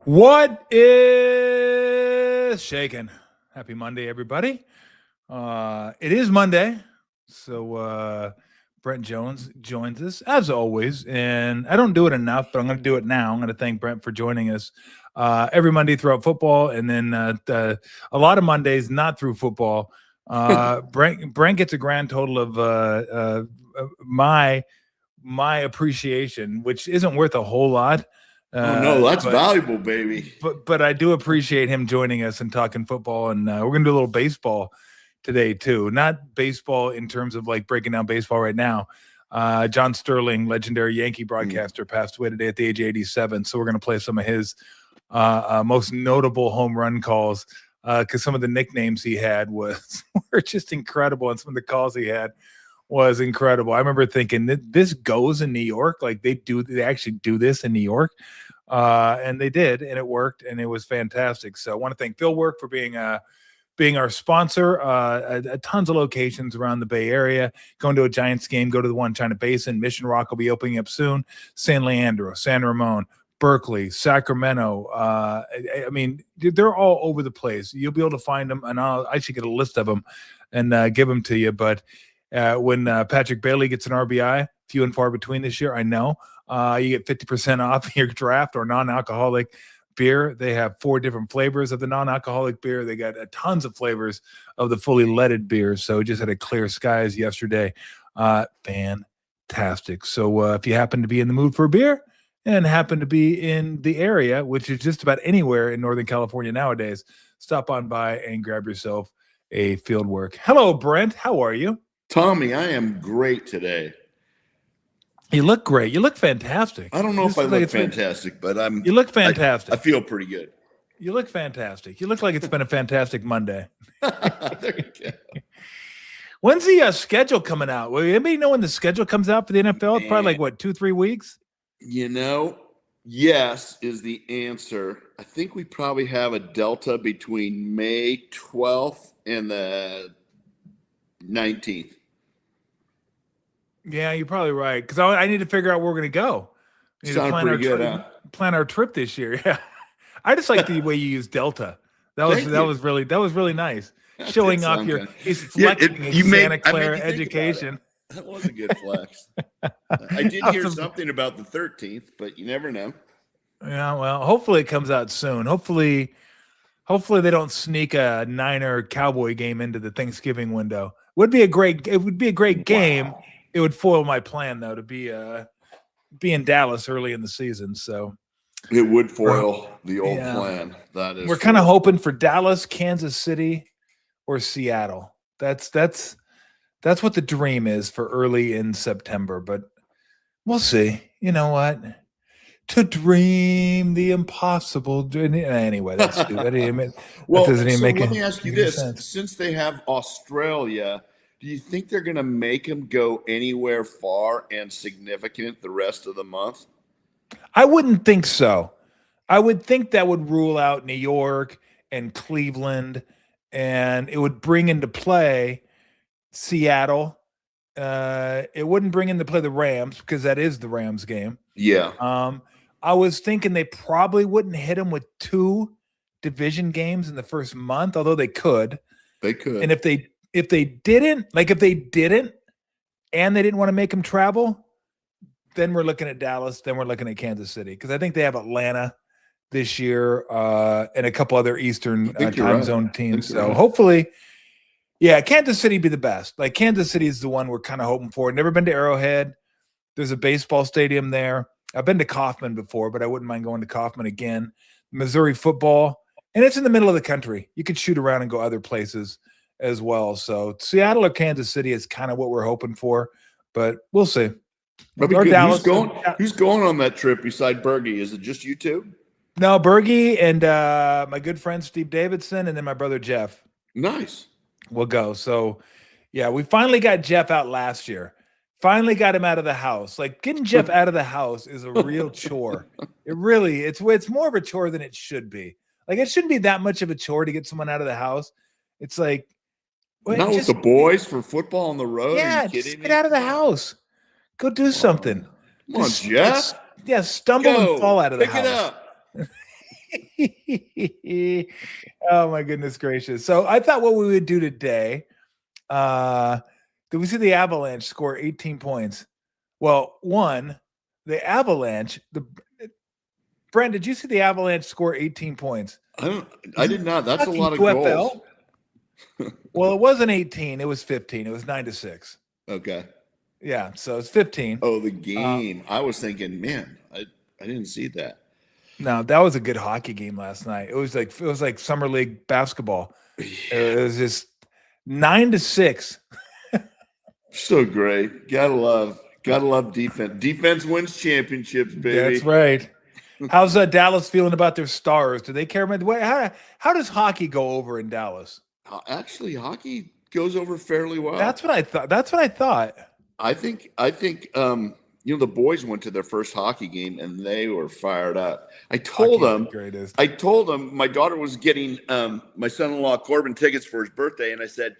What is shaking? Happy Monday, everybody. It is Monday, so Brent Jones joins us as always, and I don't do it enough, but I'm going to do it now. I'm going to thank Brent for joining us every Monday throughout football, and then a lot of Mondays not through football. Brent gets a grand total of my appreciation, which isn't worth a whole lot. No, that's valuable, baby. But I do appreciate him joining us and talking football, and we're gonna do a little baseball today too. Not baseball in terms of like breaking down baseball right now. John Sterling, legendary Yankee broadcaster, passed away today at the age of 87. So we're gonna play some of his most notable home run calls because some of the nicknames he had were just incredible, and some of the calls he had was incredible. I remember thinking that this goes in New York, like they actually do this in New York, and they did, and it worked, and it was fantastic. So I want to thank Phil Work for being our sponsor. Tons of locations around the Bay Area. Going to a Giants game, go to the one in China Basin. Mission Rock will be opening up soon. San Leandro, San Ramon, Berkeley, Sacramento. I mean, they're all over the place. You'll be able to find them, and I should get a list of them and give them to you, but when Patrick Bailey gets an RBI, few and far between this year, I know, you get 50% off your draft or non-alcoholic beer. They have 4 different flavors of the non-alcoholic beer. They got tons of flavors of the fully leaded beers. So just had a clear skies yesterday. Fantastic. So if you happen to be in the mood for a beer and happen to be in the area, which is just about anywhere in Northern California nowadays, stop on by and grab yourself a Fieldwork. Hello, Brent. How are you? Tommy, I am great today. You look great. You look fantastic. I don't know if I look fantastic, but you look fantastic. I feel pretty good. You look fantastic. You look like it's been a fantastic Monday. There you go. When's the schedule coming out? Will anybody know when the schedule comes out for the NFL? It's probably like, 2-3 weeks? Yes is the answer. I think we probably have a delta between May 12th and the 19th. Yeah, you're probably right. Because I need to figure out where we're going to go. We need to plan our trip this year. Yeah, I just like the way you use Delta. That was really nice. Showing off he's flexing his Santa Clara education. That was a good flex. I did hear something about the 13th, but you never know. Yeah, well, hopefully it comes out soon. Hopefully they don't sneak a Niner Cowboy game into the Thanksgiving window. It would be a great game. Wow. It would foil my plan though to be in Dallas early in the season. So it would foil the old plan. That is, we're kind of hoping for Dallas, Kansas City, or Seattle. That's what the dream is for early in September, but we'll see. You know what? To dream the impossible. Anyway, that's stupid. Let me ask you this. Sense. Since they have Australia, do you think they're going to make them go anywhere far and significant the rest of the month? I wouldn't think so. I would think that would rule out New York and Cleveland, and it would bring into play Seattle. It wouldn't bring into play the Rams because that is the Rams game. Yeah. I was thinking they probably wouldn't hit them with 2 division games in the first month, although they could. They could. And if they didn't, and they didn't want to make them travel, then we're looking at Dallas, then we're looking at Kansas City, because I think they have Atlanta this year and a couple other Eastern time zone teams. So hopefully, Kansas City be the best. Like Kansas City is the one we're kind of hoping for. Never been to Arrowhead. There's a baseball stadium there. I've been to Kauffman before, but I wouldn't mind going to Kauffman again. Missouri football, and it's in the middle of the country. You could shoot around and go other places as well. So Seattle or Kansas City is kind of what we're hoping for, but we'll see. Who's going on that trip beside Bergie? Is it just you two? No, Bergie and my good friend Steve Davidson, and then my brother Jeff. Nice. We'll go. So, we finally got Jeff out last year. Finally got him out of the house. Like getting Jeff out of the house is a real chore. It's more of a chore than it should be. Like it shouldn't be that much of a chore to get someone out of the house. It's like not with the boys for football on the road. Yeah, just get out of the house. Go do something. Come on, Jeff. Stumble and fall out of the house. Pick it up. Oh my goodness gracious. So I thought what we would do today, did we see the Avalanche score 18 points? Well, the Avalanche, Brent, did you see the Avalanche score 18 points? I did not. That's a lot of goals. Well, it wasn't 18, it was 15. It was 9-6. Okay. Yeah, so it's 15. Oh, the game. I was thinking, man, I didn't see that. No, that was a good hockey game last night. It was like summer league basketball. Yeah. It was just 9-6. So great. Gotta love defense. Defense wins championships, baby. That's right. How's Dallas feeling about their stars? Do they care about how does hockey go over in Dallas? Actually, hockey goes over fairly well. That's what I thought. I think the boys went to their first hockey game and they were fired up. I told them my daughter was getting my son-in-law Corbin tickets for his birthday, and I said,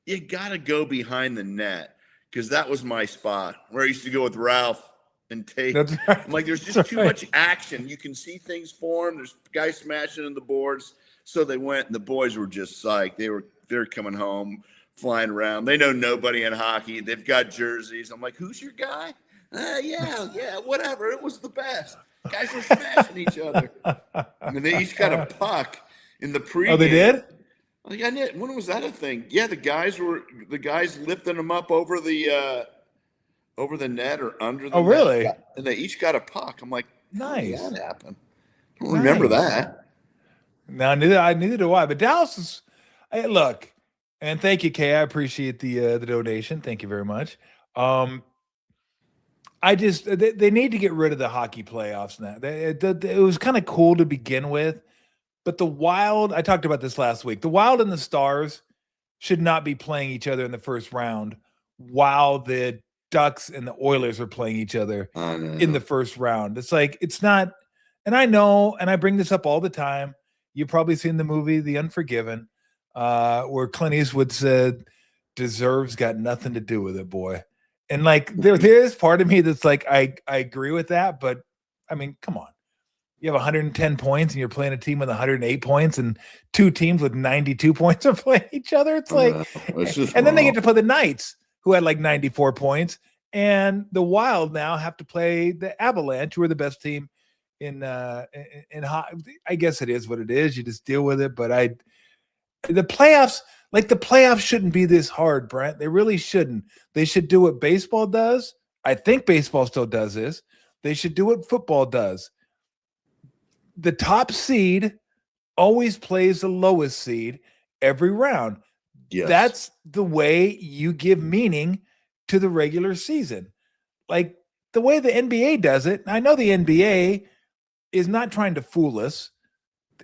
you gotta go behind the net, because that was my spot where I used to go with Ralph and take. Right. I'm like, there's just too much action. You can see things form. There's guys smashing in the boards. So they went, and the boys were just psyched. They're coming home, flying around. They know nobody in hockey. They've got jerseys. I'm like, who's your guy? Yeah, whatever. It was the best. Guys were smashing each other. I mean, they each got a puck in the pregame. Oh, they did? Like, when was that a thing? Yeah, the guys lifting them up over the net or under the net. Oh, really? And they each got a puck. I'm like, nice. How did that happen? I don't remember that. No, neither do I. But Dallas is, hey, look, and thank you, Kay. I appreciate the donation. Thank you very much. They need to get rid of the hockey playoffs now. It was kind of cool to begin with, but the Wild, I talked about this last week, the Wild and the Stars should not be playing each other in the first round while the Ducks and the Oilers are playing each other in the first round. It's like, it's not, and I know, and I bring this up all the time. You've probably seen the movie The Unforgiven, where Clint Eastwood said, deserves got nothing to do with it, boy. And like, there is part of me that's like, I agree with that, but I mean, come on. You have 110 points and you're playing a team with 108 points, and two teams with 92 points are playing each other. It's like, and then they get to play the Knights, who had like 94 points, and the Wild now have to play the Avalanche, who are the best team in I guess it is what it is. You just deal with it. But the playoffs shouldn't be this hard, Brent. They really shouldn't. They should do what baseball does. I think baseball still does this. They should do what football does. The top seed always plays the lowest seed every round. Yes. That's the way you give meaning to the regular season. Like the way the NBA does it. I know the NBA is not trying to fool us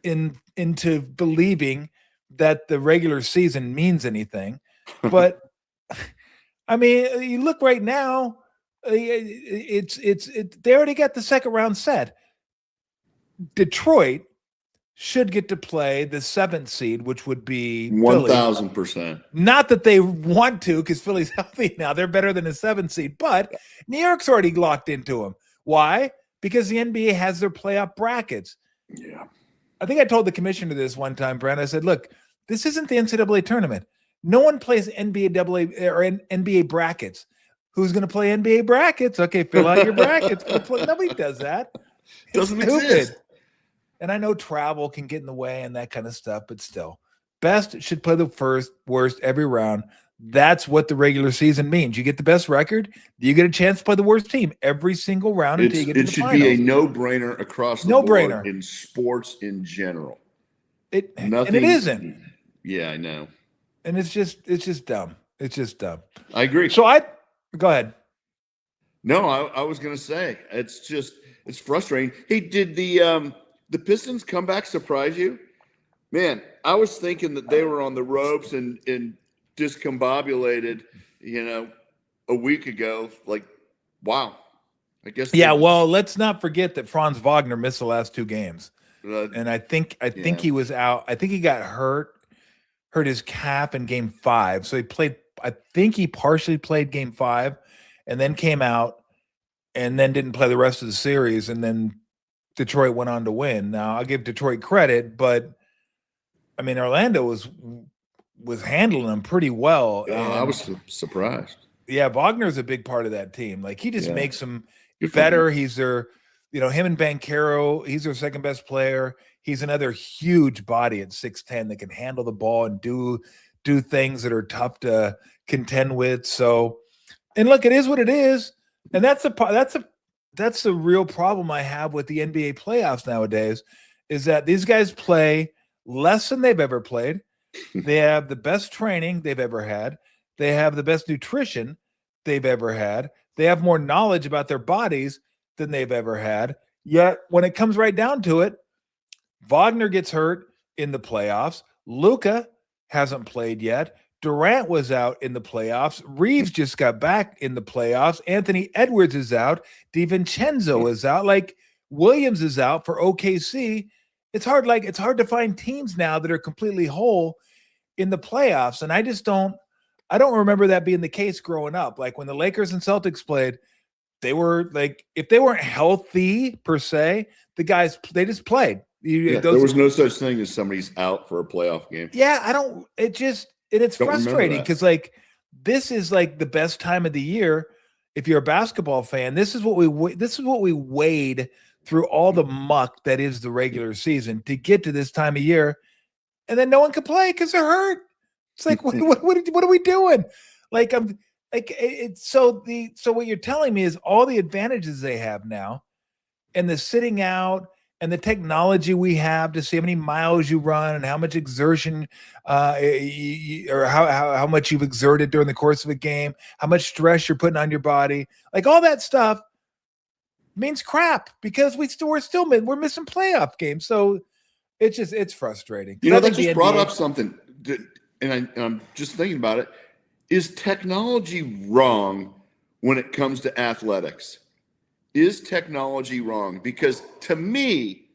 into believing that the regular season means anything. But I mean, you look right now, they already got the second round set. Detroit should get to play the 7th seed, which would be 1,000%. Not that they want to, because Philly's healthy now. They're better than the 7th seed, but New York's already locked into them. Why? Because the NBA has their playoff brackets. Yeah. I think I told the commissioner this one time, Brent. I said, look, this isn't the NCAA tournament. No one plays NBA brackets. Who's going to play NBA brackets? Okay, fill out your brackets. Nobody does that. Doesn't exist. And I know travel can get in the way and that kind of stuff, but still, best should play the first, worst every round. That's what the regular season means. You get the best record, you get a chance to play the worst team every single round until you get to the finals. It should be a no-brainer across the board in sports in general. And it isn't. Yeah, I know. And it's just dumb. It's just dumb. I agree. So go ahead. No, I was going to say, it's frustrating. Hey, did the Pistons comeback surprise you? Man, I was thinking that they were on the ropes and discombobulated, a week ago. Like, wow. I guess. Yeah. Well, let's not forget that Franz Wagner missed the last 2 games, and I think he was out. I think he got hurt his calf in Game 5. So he played. I think he partially played Game 5, and then came out, and then didn't play the rest of the series, and then Detroit went on to win. Now I'll give Detroit credit, but I mean, Orlando was handling them pretty well. Yeah, I was surprised. Yeah, Wagner's a big part of that team. Like he just makes them Good better. He's their, him and Banchero, he's their second best player. He's another huge body at 6'10" that can handle the ball and do things that are tough to contend with. So, and look, it is what it is. And that's the real problem I have with the NBA playoffs nowadays, is that these guys play less than they've ever played. They have the best training they've ever had. They have the best nutrition they've ever had. They have more knowledge about their bodies than they've ever had. Yet when it comes right down to it, Wagner gets hurt in the playoffs. Luka hasn't played yet. Durant was out in the playoffs. Reeves just got back in the playoffs. Anthony Edwards is out. DiVincenzo is out. Like Williams is out for OKC. It's hard to find teams now that are completely whole in the playoffs. And I don't remember that being the case growing up. Like when the Lakers and Celtics played, they were like, if they weren't healthy per se, the guys, they just played. There was no such thing as somebody's out for a playoff game. Yeah, it's frustrating because like this is like the best time of the year. If you're a basketball fan, this is what we wade through all the muck that is the regular season to get to this time of year, and then no one can play because they're hurt. It's like what are we doing? Like so what you're telling me is all the advantages they have now, and the sitting out and the technology we have to see how many miles you run and how much exertion or how much you've exerted during the course of a game, how much stress you're putting on your body, like all that stuff means crap because we're missing playoff games. So it's frustrating. That just brought up something, and I'm just thinking about it. Is technology wrong when it comes to athletics? Is technology wrong? Because to me,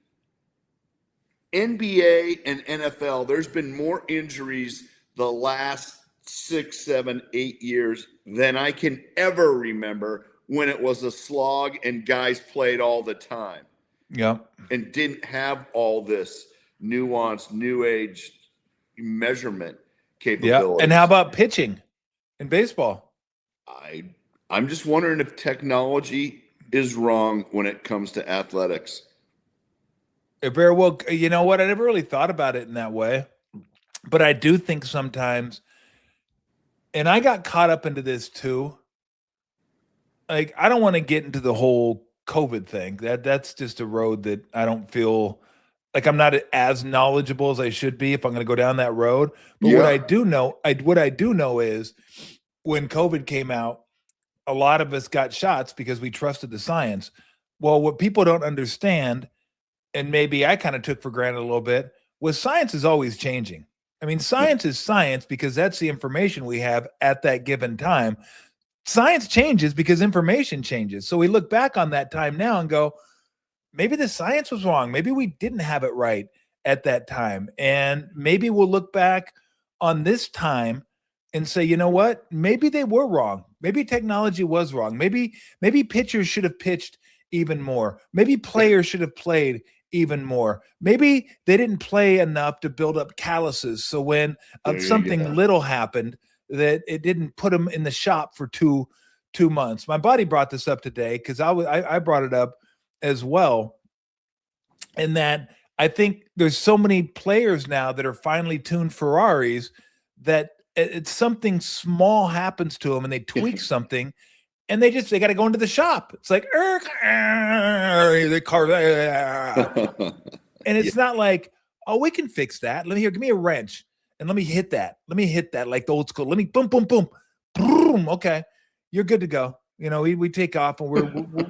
NBA and NFL, there's been more injuries the last 6, 7, 8 years than I can ever remember when it was a slog and guys played all the time. Yeah. And didn't have all this nuanced, new age measurement capabilities. Yeah. And how about pitching in baseball? I'm just wondering if technology is wrong when it comes to athletics. It very well, you know what? I never really thought about it in that way, but I do think sometimes, and I got caught up into this too. Like, I don't want to get into the whole COVID thing. That's just a road that I don't feel like I'm not as knowledgeable as I should be if I'm going to go down that road. But what I do know is when COVID came out, a lot of us got shots because we trusted the science. Well, what people don't understand, and maybe I kind of took for granted a little bit, was science is always changing. I mean, science is science because that's the information we have at that given time. Science changes because information changes. So we look back on that time now and go, maybe the science was wrong. Maybe we didn't have it right at that time. And maybe we'll look back on this time and say, you know what? Maybe they were wrong. Maybe technology was wrong. Maybe pitchers should have pitched even more. Maybe players should have played even more. Maybe they didn't play enough to build up calluses. So when something little happened, that it didn't put them in the shop for two months. My buddy brought this up today because I brought it up as well. And that I think there's so many players now that are finely tuned Ferraris that it's something small happens to them and they tweak something and they got to go into the shop. It's like, the car, and it's not like, oh, we can fix that. Give me a wrench and let me hit that. Like the old school. Let me boom, boom, boom, boom. Okay. You're good to go. We take off and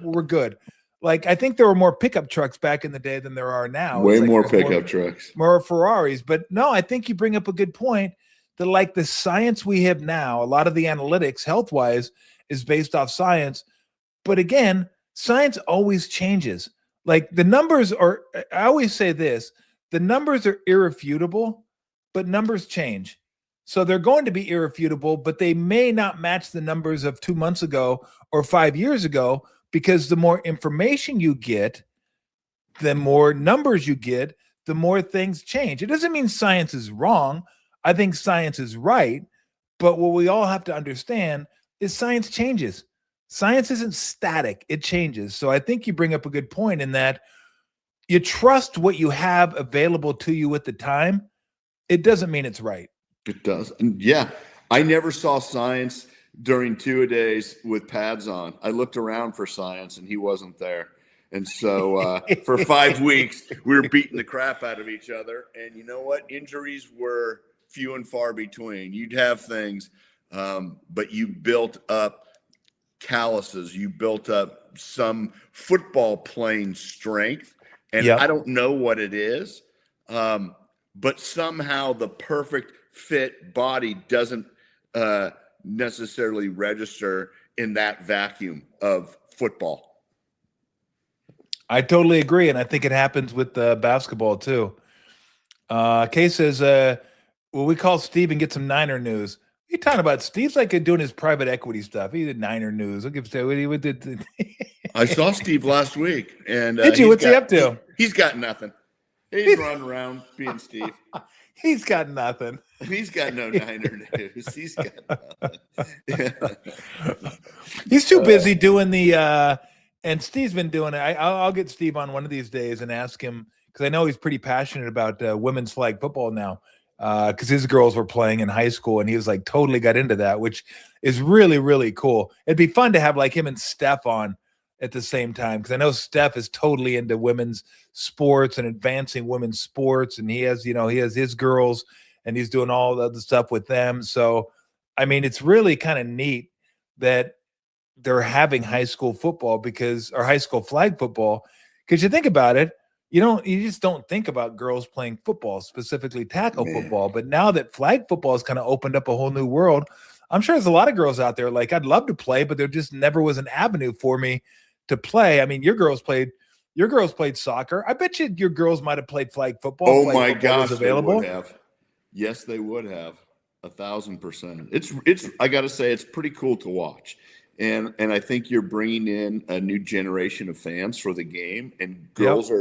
we're good. Like, I think there were more pickup trucks back in the day than there are now. Way more pickup trucks. More Ferraris. But no, I think you bring up a good point that like the science we have now, a lot of the analytics health-wise is based off science. But again, science always changes. Like the numbers are, I always say this, the numbers are irrefutable, but numbers change. So they're going to be irrefutable, but they may not match the numbers of 2 months ago or 5 years ago, because the more information you get, the more numbers you get, the more things change. It doesn't mean science is wrong. I think science is right. But what we all have to understand is science changes. Science isn't static, it changes. So I think you bring up a good point in that you trust what you have available to you at the time. It doesn't mean it's right. It does. And yeah, I never saw science during two-a-days with pads on. I looked around for science and he wasn't there. And so for 5 weeks, we were beating the crap out of each other. And you know what? Injuries were few and far between. You'd have things, but you built up calluses. You built up some football playing strength. And I don't know what it is, but somehow the perfect fit body doesn't necessarily register in that vacuum of football. I totally agree, and I think it happens with basketball too. Kay says, "Well, we call Steve and get some Niner news." What are you talking about? Steve's like doing his private equity stuff. He did Niner news. I'll give what did. I saw Steve last week, and did you? What's he up to? He's got nothing. He's running around being Steve. He's got nothing. He's got no Niner news. He's got nothing. He's too busy doing the. And Steve's been doing it. I'll get Steve on one of these days and ask him, because I know he's pretty passionate about women's flag football now, because his girls were playing in high school, and he was like totally got into that, which is really, really cool. It'd be fun to have like him and Steph on at the same time, because I know Steph is totally into women's sports and advancing women's sports, and he has his girls, and he's doing all the other stuff with them. So, I mean, it's really kind of neat that they're having high school football or high school flag football, because you think about it, you just don't think about girls playing football, specifically tackle football. But now that flag football has kind of opened up a whole new world, I'm sure there's a lot of girls out there like, I'd love to play, but there just never was an avenue for me to play. I mean, your girls played soccer. I bet you your girls might have played flag football. Oh my gosh, available. They would have. Yes, they would have 1,000%. It's I got to say, it's pretty cool to watch. And I think you're bringing in a new generation of fans for the game, and girls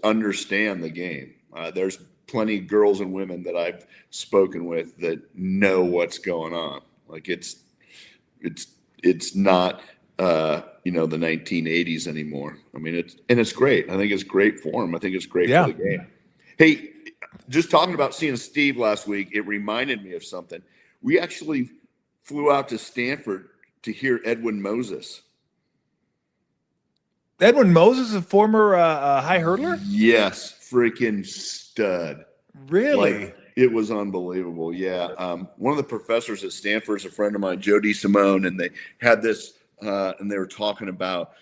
understand the game. There's plenty of girls and women that I've spoken with that know what's going on. Like it's not the 1980s anymore. I mean, it's great. I think it's great for them. I think it's great for the game. Hey, just talking about seeing Steve last week, it reminded me of something. We actually flew out to Stanford to hear Edwin Moses. Edwin Moses, a former high hurdler? Yes, freaking stud. Really? Like, it was unbelievable. Yeah. One of the professors at Stanford is a friend of mine, Joe DeSimone, and they had this, and they were talking about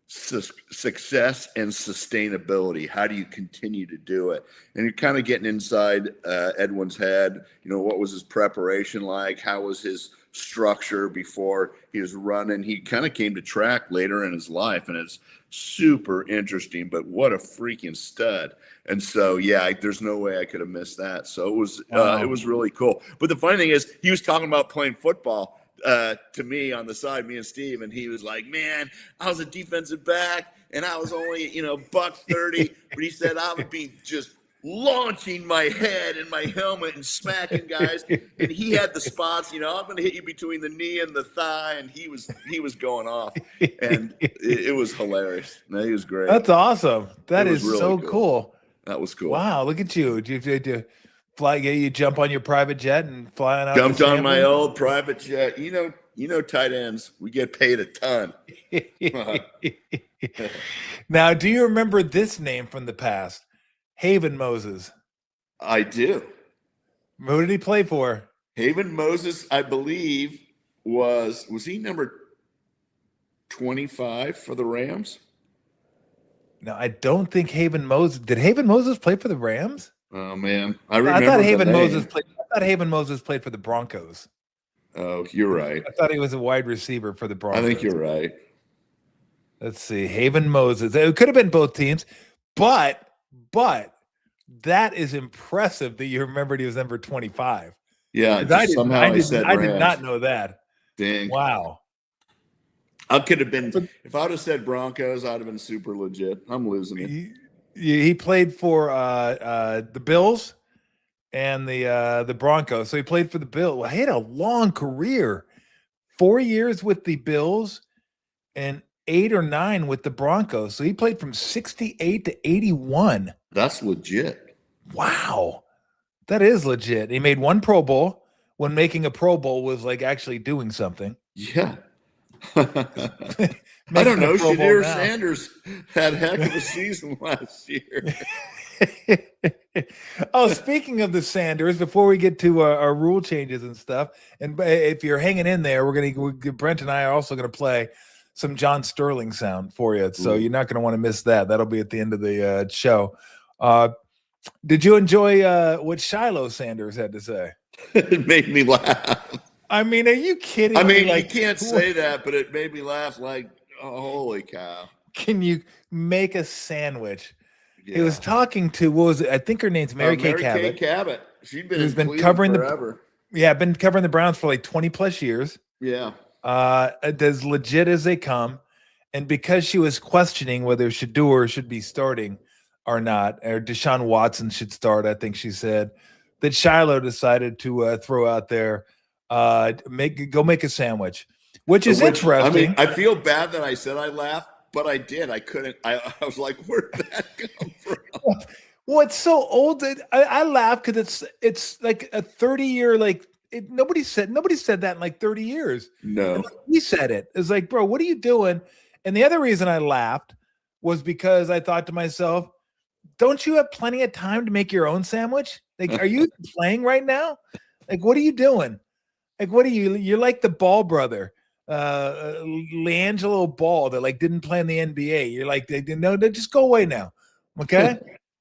success and sustainability. How do you continue to do it? And you're kind of getting inside Edwin's head. What was his preparation like? How was his structure before he was running? He kind of came to track later in his life, and it's super interesting. But what a freaking stud! And so, there's no way I could have missed that. So it was really cool. But the funny thing is, he was talking about playing football to me on the side, me and Steve, and he was like, "Man, I was a defensive back, and I was only $130, but he said I would be just launching my head in my helmet and smacking guys." And he had the spots, I'm going to hit you between the knee and the thigh, and he was going off, and it was hilarious. No, he was great. That's awesome. That is really so cool. That was cool. Wow, look at you. Did you fly? You jump on your private jet and fly out. Jumped on my old private jet. Tight ends, we get paid a ton. Now, do you remember this name from the past? Haven Moses. I do. Who did he play for? Haven Moses, I believe, was he number 25 for the Rams? No, I don't think Haven Moses. Did Haven Moses play for the Rams? Oh man, I remember. I thought Haven Moses played for the Broncos. Oh, you're right. I thought he was a wide receiver for the Broncos. I think you're right. Let's see, Haven Moses. It could have been both teams, but that is impressive that you remembered he was number 25. Yeah, I did not know that. Dang. Wow. I could have been, if I would have said Broncos, I'd have been super legit. I'm losing it. He played for the Bills and the Broncos. So he played for the Bills. Well, he had a long career, 4 years with the Bills and 8 or 9 with the Broncos. So he played from 68 to 81. That's legit. Wow. That is legit. He made 1 Pro Bowl when making a Pro Bowl was like actually doing something. Yeah. I don't know. Shadir Sanders had heck of a season last year. Oh, speaking of the Sanders, before we get to our rule changes and stuff, and if you're hanging in there, Brent and I are also going to play some John Sterling sound for you. So you're not going to want to miss that. That'll be at the end of the show. Did you enjoy what Shiloh Sanders had to say? It made me laugh. I mean, are you kidding me? I mean, you can't say that, but it made me laugh like, oh, holy cow. Can you make a sandwich? Yeah. He was talking to, what was it? I think her name's Mary Kay Cabot. Mary Kay Cabot. She's been covering forever. Been covering the Browns for like 20 plus years. Yeah. As legit as they come. And because she was questioning whether Shadur should be starting or not, or Deshaun Watson should start, I think she said, that Shiloh decided to throw out there, go make a sandwich, which is interesting. I mean, I feel bad that I said I laughed, but I did. I couldn't. I was like, where did that come from? Well, it's so old that I laugh because it's like a 30-year, like nobody said that in like 30 years. No, he said it. It's like, bro, what are you doing? And the other reason I laughed was because I thought to myself, don't you have plenty of time to make your own sandwich? Like, are you playing right now? Like, what are you doing? Like, what are you? You're like the Ball brother, LeAngelo Ball, that like didn't play in the NBA. You're like, they just go away now, okay?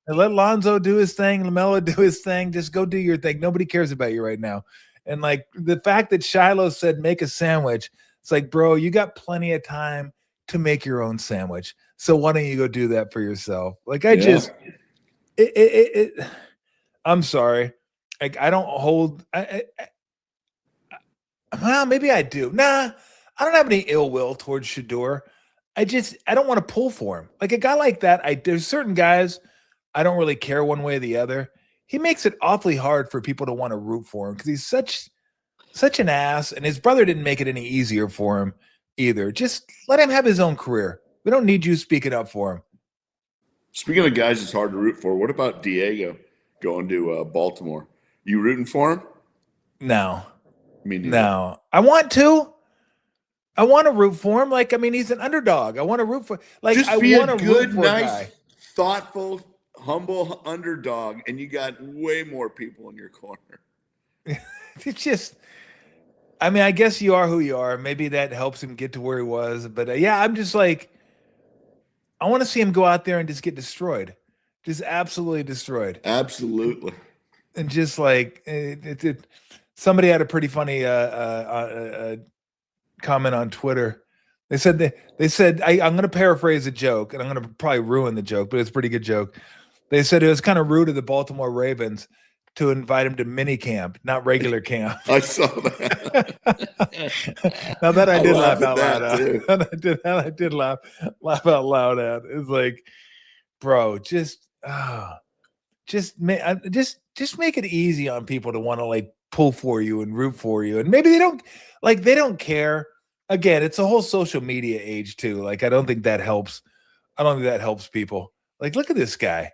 And let Lonzo do his thing, LaMelo do his thing. Just go do your thing. Nobody cares about you right now. And like the fact that Shiloh said make a sandwich, it's like, bro, you got plenty of time to make your own sandwich. So why don't you go do that for yourself? Like I'm sorry. Like I don't hold. Well, maybe I do. Nah, I don't have any ill will towards Shadur. I don't want to pull for him. Like a guy like that, there's certain guys I don't really care one way or the other. He makes it awfully hard for people to want to root for him because he's such an ass, and his brother didn't make it any easier for him either. Just let him have his own career. We don't need you speaking up for him. Speaking of guys it's hard to root for, what about Diego going to Baltimore? You rooting for him? No. No. I want to root for him. Like, I mean, he's an underdog. I want to root for, like, just I want to root for a guy. Thoughtful, humble underdog, and you got way more people in your corner. It's just, I mean, I guess you are who you are. Maybe that helps him get to where he was. But yeah, I'm just like, I want to see him go out there and just get destroyed. Just absolutely destroyed. Absolutely. And just like, somebody had a pretty funny comment on Twitter. They said I'm going to paraphrase a joke, and I'm going to probably ruin the joke, but it's a pretty good joke. They said it was kind of rude of the Baltimore Ravens to invite him to mini camp, not regular camp. I saw that. Now that I did laugh out loud. I did laugh out loud at. It's like, bro, just make it easy on people to want to like pull for you and root for you, and maybe they don't care. Again, it's a whole social media age too. Like, I don't think that helps. I don't think that helps people. Like, look at this guy.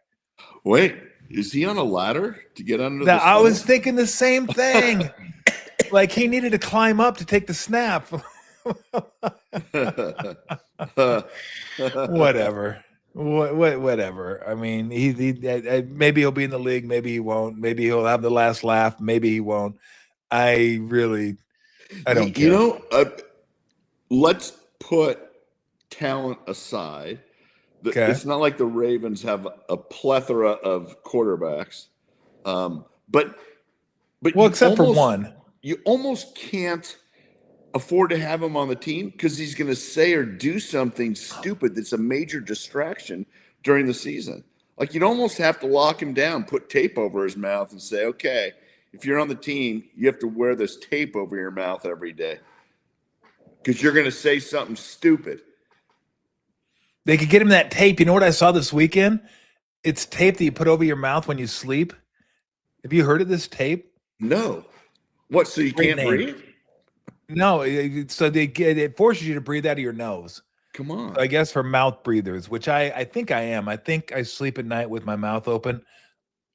Wait, is he on a ladder to get under the I was thinking the same thing. Like, he needed to climb up to take the snap. Whatever. Whatever. I mean, he maybe he'll be in the league. Maybe he won't. Maybe he'll have the last laugh. Maybe he won't. I don't care. You know, let's put talent aside. Okay. It's not like the Ravens have a plethora of quarterbacks, but except for one, you almost can't afford to have him on the team because he's going to say or do something stupid that's a major distraction during the season. Like, you'd almost have to lock him down, put tape over his mouth, and say, okay, if you're on the team, you have to wear this tape over your mouth every day. Because you're going to say something stupid. They could get him that tape. You know what I saw this weekend? It's tape that you put over your mouth when you sleep. Have you heard of this tape? No. What, so you can't breathe? No, so it forces you to breathe out of your nose. Come on. So I guess for mouth breathers, which I think I am. I think I sleep at night with my mouth open,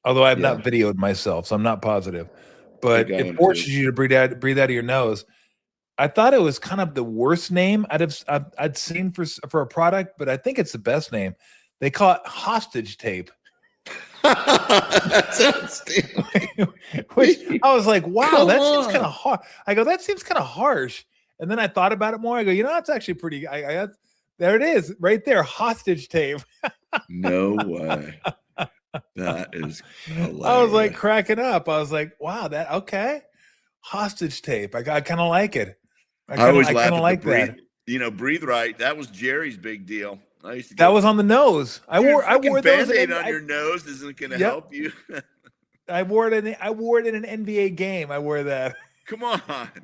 although I've not videoed myself, so I'm not positive. But it forces you to breathe out of your nose. I thought it was kind of the worst name I'd seen for a product, but I think it's the best name. They call it hostage tape. That sounds Which I was like, wow, seems kind of hard. I go, that seems kind of harsh. And then I thought about it more. I go, it's actually pretty. There it is, right there, hostage tape. No way. That is hilarious. I was like cracking up. I was like, wow, okay. Hostage tape. I kind of like it. I always laugh at like that. Breathe right. That was Jerry's big deal. I used to that was on the nose. I wore those. Band-Aid on your nose isn't going to help you. I wore it in an NBA game. I wore that. Come on,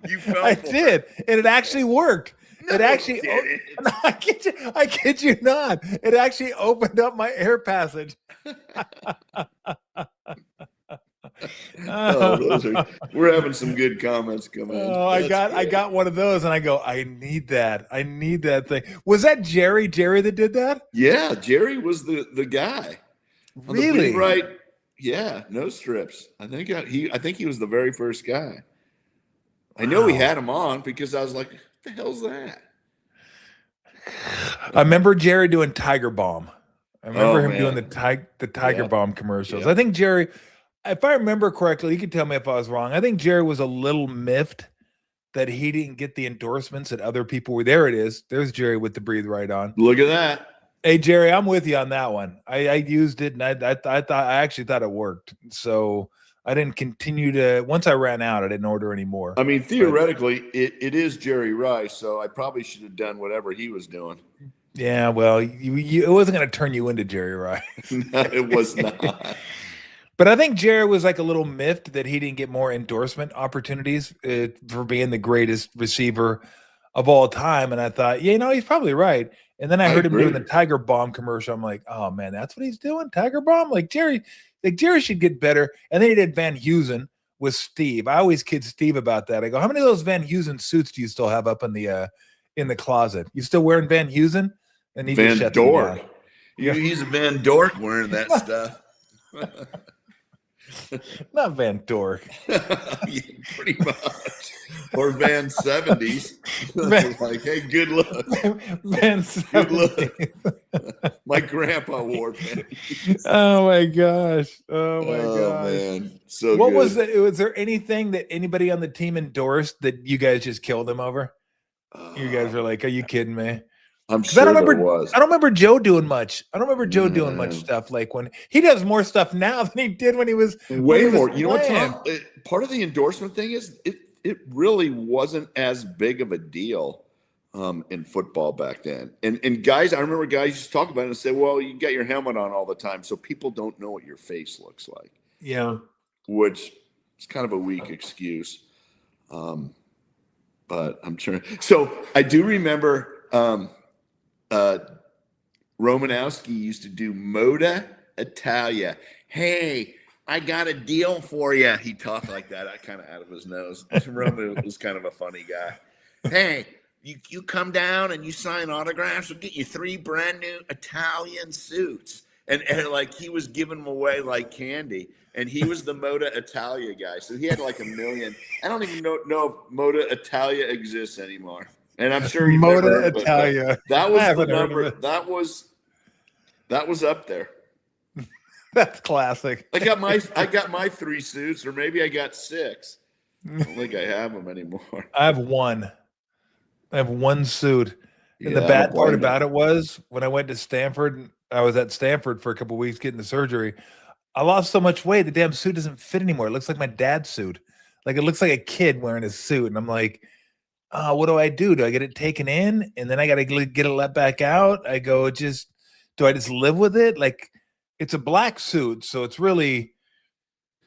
you fell I did, and it actually worked. No, it actually. No, I kid you not. It actually opened up my air passage. We're having some good comments coming in. Oh, I got one of those, and I go, I need that thing. Was that Jerry that did that? Yeah, Jerry was the guy. Really? Right. Yeah, no strips. I think he was the very first guy. Wow. I know we had him on because I was like, what the hell's that? I remember Jerry doing Tiger Balm. I remember him doing the Tiger Balm commercials. Yep. I think Jerry, if I remember correctly, you can tell me if I was wrong. I think Jerry was a little miffed that he didn't get the endorsements that other people were. There it is. There's Jerry with the Breathe Right on. Look at that. Hey, Jerry, I'm with you on that one. I used it, and I actually thought it worked. So I didn't continue to. Once I ran out, I didn't order anymore. I mean, theoretically, it is Jerry Rice, so I probably should have done whatever he was doing. Yeah, well, it wasn't going to turn you into Jerry Rice. No, it was not. But I think Jerry was like a little miffed that he didn't get more endorsement opportunities for being the greatest receiver of all time. And I thought, he's probably right. And then I heard him doing the Tiger Balm commercial. I'm like, oh man, that's what he's doing, Tiger Balm. Like Jerry should get better. And then he did Van Heusen with Steve. I always kid Steve about that. I go, how many of those Van Heusen suits do you still have up in the closet? You still wearing Van Heusen? And he Van just Dork. He's a Van Dork wearing that stuff. Not Van Dork. Yeah, pretty much. Or Van 70s. Like, hey, good luck. Van 70s. Good luck. My grandpa wore panties. Oh my gosh. Oh my gosh. Man. So what good. Was it? Was there anything that anybody on the team endorsed that you guys just killed him over? You guys were like, are you kidding me? I'm sure there was. I don't remember Joe doing much. I don't remember Joe doing much stuff like when he does more stuff now than he did when he was way more. You know what, Tom? Part of the endorsement thing is it really wasn't as big of a deal in football back then. And guys, I remember guys used to talk about it and say, well, you got your helmet on all the time, so people don't know what your face looks like. Yeah. Which is kind of a weak excuse. But I'm sure. So I do remember Romanowski used to do Moda Italia. Hey, I got a deal for you. He talked like that, kind of out of his nose. Roman was kind of a funny guy. Hey, you come down and you sign autographs. We'll get you 3 brand new Italian suits. And like he was giving them away like candy. And he was the Moda Italia guy. So he had like 1 million. I don't even know if Moda Italia exists anymore. And I'm sure you Moda Italia. That was the number. That was up there. That's classic. I got my 3 suits, or maybe I got 6. I don't think I have them anymore. I have 1. I have 1 suit. And the bad part about it was when I went to Stanford, I was at Stanford for a couple of weeks getting the surgery. I lost so much weight, the damn suit doesn't fit anymore. It looks like my dad's suit. Like it looks like a kid wearing his suit. And I'm like, what do I do? Do I get it taken in? And then I got to get it let back out? I go, do I just live with it? Like it's a black suit. So it's really,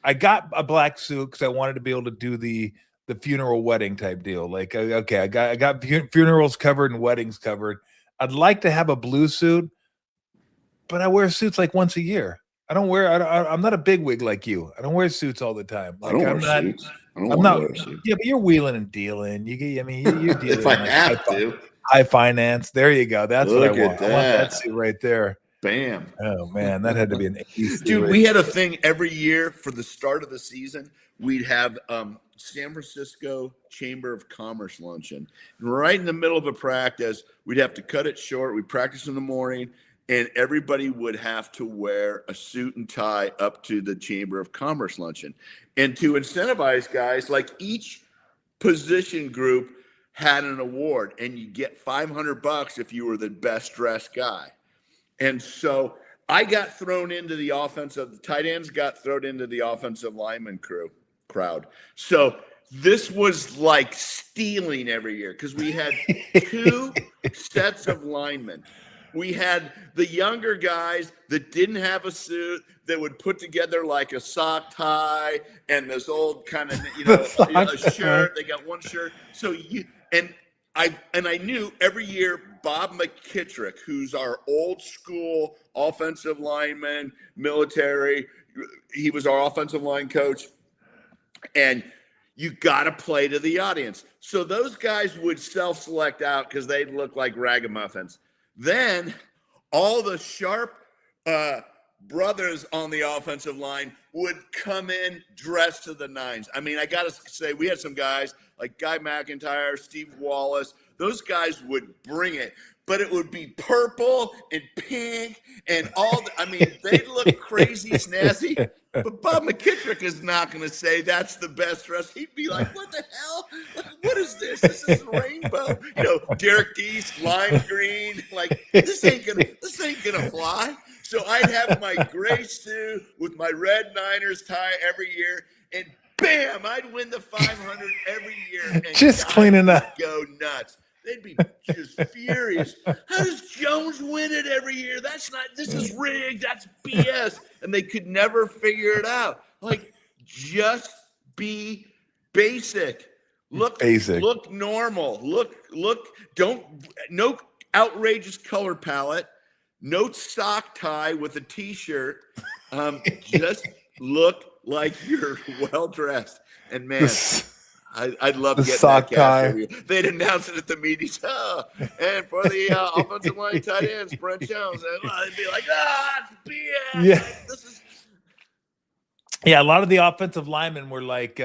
I got a black suit because I wanted to be able to do the the funeral wedding type deal. Like, okay, I got funerals covered and weddings covered. I'd like to have a blue suit, but I wear suits like once a year. I'm not a bigwig like you. I don't wear suits all the time. Like, I don't wear suits. I don't want to wear suits. Yeah, but you're wheeling and dealing. You're dealing if I like have to. High finance. There you go. That's Look what I want. at that. I want that suit right there. Bam. Oh man, that had to be an dude. We had a thing every year for the start of the season. We'd have San Francisco Chamber of Commerce luncheon. And right in the middle of a practice, we'd have to cut it short. We'd practice in the morning, and everybody would have to wear a suit and tie up to the Chamber of Commerce luncheon. And to incentivize guys, like each position group had an award, and you get $500 if you were the best dressed guy. And so I got thrown into the tight ends got thrown into the offensive lineman crowd. So this was like stealing every year because we had 2 sets of linemen. We had the younger guys that didn't have a suit that would put together like a sock tie and this old kind of, a shirt. They got one shirt. So I knew every year Bob McKittrick, who's our old school offensive lineman, military, he was our offensive line coach, and you got to play to the audience. So those guys would self-select out because they look like ragamuffins. Then all the sharp brothers on the offensive line would come in dressed to the nines. I mean, I got to say, we had some guys like Guy McIntyre, Steve Wallace. Those guys would bring it, but it would be purple and pink and they'd look crazy, snazzy. But Bob McKittrick is not going to say that's the best dress. He'd be like, what the hell? What is this? This is rainbow. Derek Deese, lime green. Like, this ain't gonna fly. So I'd have my gray suit with my red Niners tie every year, and bam, I'd win the 500 every year. And just cleaning up. Go nuts. They'd be just furious. How does Jones win it every year? This is rigged. That's BS. And they could never figure it out. Like, just be basic. Look normal. No outrageous color palette. No sock tie with a t-shirt. Just look like you're well dressed. And man, I'd love to get sock that tie. They'd announce it at the meetings. And for the offensive line tight ends, Brent Jones. And they'd be like, it's BS. Yeah. Like, this is. Yeah, a lot of the offensive linemen were like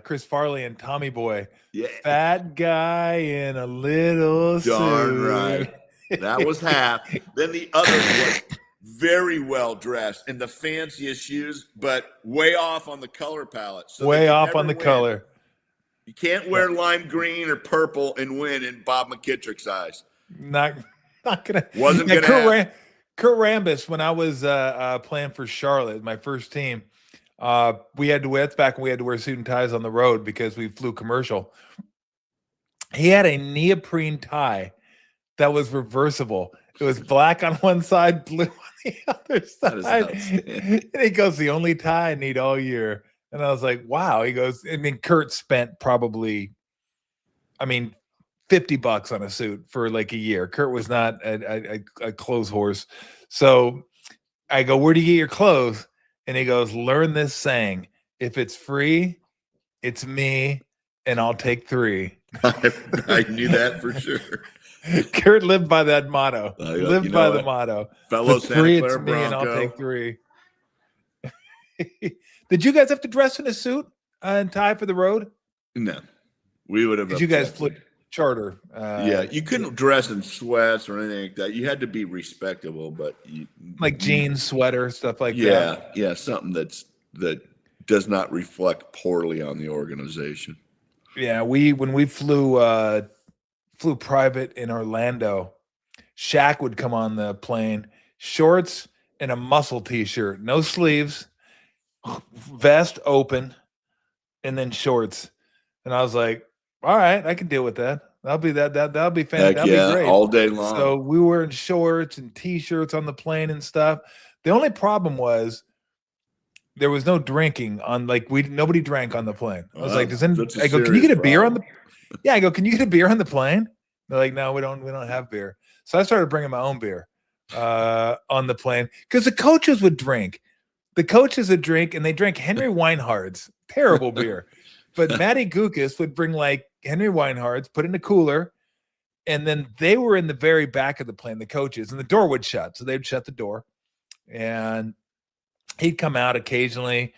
Chris Farley and Tommy Boy. Yeah. Fat guy in a little Darn suit. right. That was half. Then the other was very well dressed in the fanciest shoes, but way off on the color palette. So way off on the color. You can't wear lime green or purple and win in Bob McKittrick's eyes. Not gonna. Wasn't gonna happen. Kurt Rambis, when I was playing for Charlotte, my first team, we had to wear suit and ties on the road because we flew commercial. He had a neoprene tie that was reversible. It was black on one side, blue on the other side. And he goes, the only tie I need all year. And I was like, wow. He goes, Kurt spent probably, $50 on a suit for like a year. Kurt was not a clothes horse. So I go, where do you get your clothes? And he goes, learn this saying. If it's free, it's me, and I'll take 3. I knew that for sure. Kurt lived by that motto. The motto. Fellow Santa Clara Bronco. Me and I'll take 3. Did you guys have to dress in a suit and tie for the road? No. We would have. Did you guys fly charter? Yeah, you couldn't dress in sweats or anything like that. You had to be respectable, but like jeans, sweater, stuff like that. Yeah, something that does not reflect poorly on the organization. Yeah, when we flew private in Orlando, Shaq would come on the plane, shorts and a muscle t-shirt, no sleeves, vest open, and then shorts. And I was like, all right, I can deal with that. That'll be fantastic. That'll be great. All day long. So we were in shorts and t-shirts on the plane and stuff. The only problem was there was no drinking on nobody drank on the plane. I was like, I go, can you get a beer on the Yeah, I go, can you get a beer on the plane? They're like, no, we don't have beer. So I started bringing my own beer on the plane because the coaches would drink. The coaches would drink, and they drank Henry Weinhard's terrible beer. But Matty Gukas would bring like Henry Weinhard's, put it in a cooler, and then they were in the very back of the plane, the coaches, and the door would shut. So they'd shut the door, and he'd come out occasionally,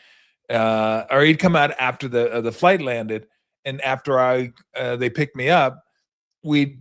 or he'd come out after the flight landed, and after they picked me up,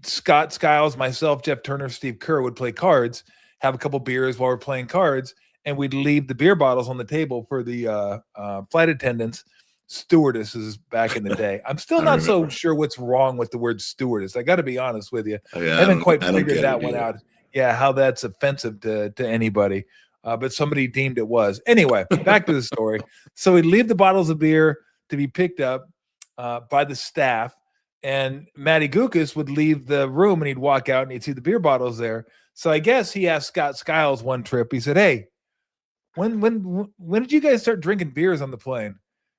Scott Skiles, myself, Jeff Turner, Steve Kerr would play cards, have a couple beers while we're playing cards, and we'd leave the beer bottles on the table for the flight attendants, stewardesses back in the day. I'm still not so sure what's wrong with the word stewardess. I got to be honest with you. I haven't quite figured that one out. Yeah, how that's offensive to anybody. But somebody deemed it was. Anyway, back to the story. So we'd leave the bottles of beer to be picked up by the staff, and Matty Gukas would leave the room and he'd walk out and he'd see the beer bottles there. So I guess he asked Scott Skiles one trip. He said, "Hey, when did you guys start drinking beers on the plane?"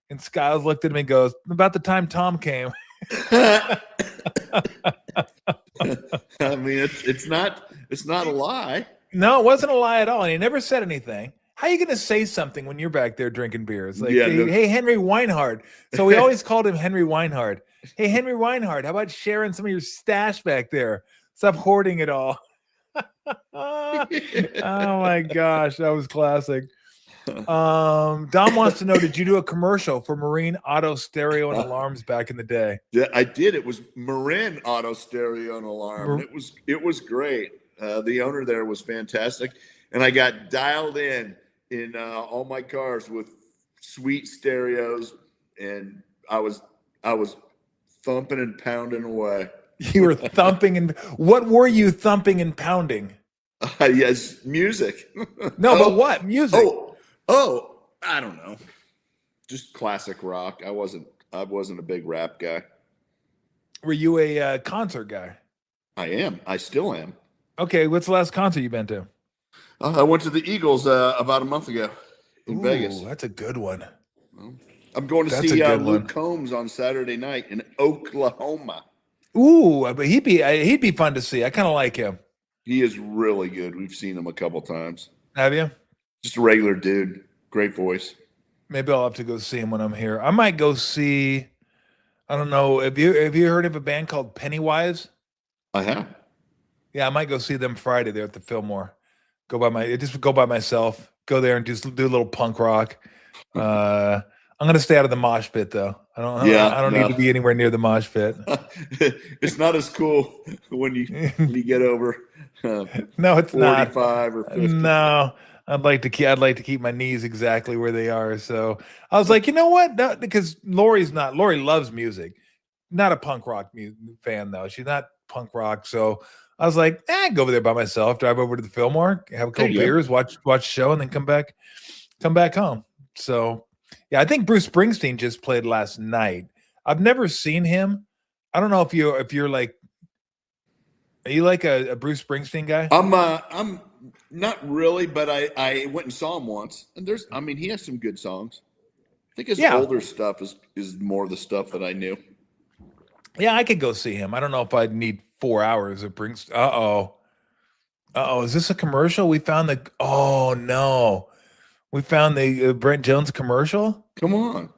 And Skiles looked at him and goes, "About the time Tom came." I mean, it's not a lie. No, it wasn't a lie at all. And he never said anything. How are you going to say something when you're back there drinking beers? Like, hey, Henry Weinhard. So we always called him Henry Weinhard. Hey, Henry Weinhard, how about sharing some of your stash back there? Stop hoarding it all. Oh my gosh, that was classic. Dom wants to know, did you do a commercial for Marine Auto Stereo and Alarms back in the day? Yeah, I did. It was Marin Auto Stereo and Alarm. It was great. The owner there was fantastic, and I got dialed in all my cars with sweet stereos, and I was thumping and pounding away. You were thumping and what were you thumping and pounding? Yes, music. No, but what music? Oh, I don't know. Just classic rock. I wasn't a big rap guy. Were you a concert guy? I am. I still am. Okay, what's the last concert you've been to? I went to the Eagles about a month ago in Vegas. That's a good one. Well, I'm going to see Luke Combs on Saturday night in Oklahoma. Ooh, but he'd be fun to see. I kind of like him. He is really good. We've seen him a couple times. Have you? Just a regular dude. Great voice. Maybe I'll have to go see him when I'm here. I might go see. I don't know. Have you heard of a band called Pennywise? I have. Yeah, I might go see them Friday there at the Fillmore. Go by myself. Go there and just do a little punk rock. I'm gonna stay out of the mosh pit though. I don't need to be anywhere near the mosh pit. It's not as cool when you get over. No, it's 45 not. Or 50. No, I'd like to keep my knees exactly where they are. So I was like, you know what? No, because Lori loves music. Not a punk rock fan though. She's not punk rock. So I was like, go over there by myself, drive over to the Fillmore, have a couple beers, watch the show, and then come back home. So yeah, I think Bruce Springsteen just played last night. I've never seen him. I don't know if you're like, are you like a Bruce Springsteen guy? I'm not really, but I went and saw him once, and he has some good songs. I think his older stuff is more the stuff that I knew. Yeah, I could go see him. I don't know if I'd need 4 hours of Springsteen. Is this a commercial? We found we found the Brent Jones commercial. Come on,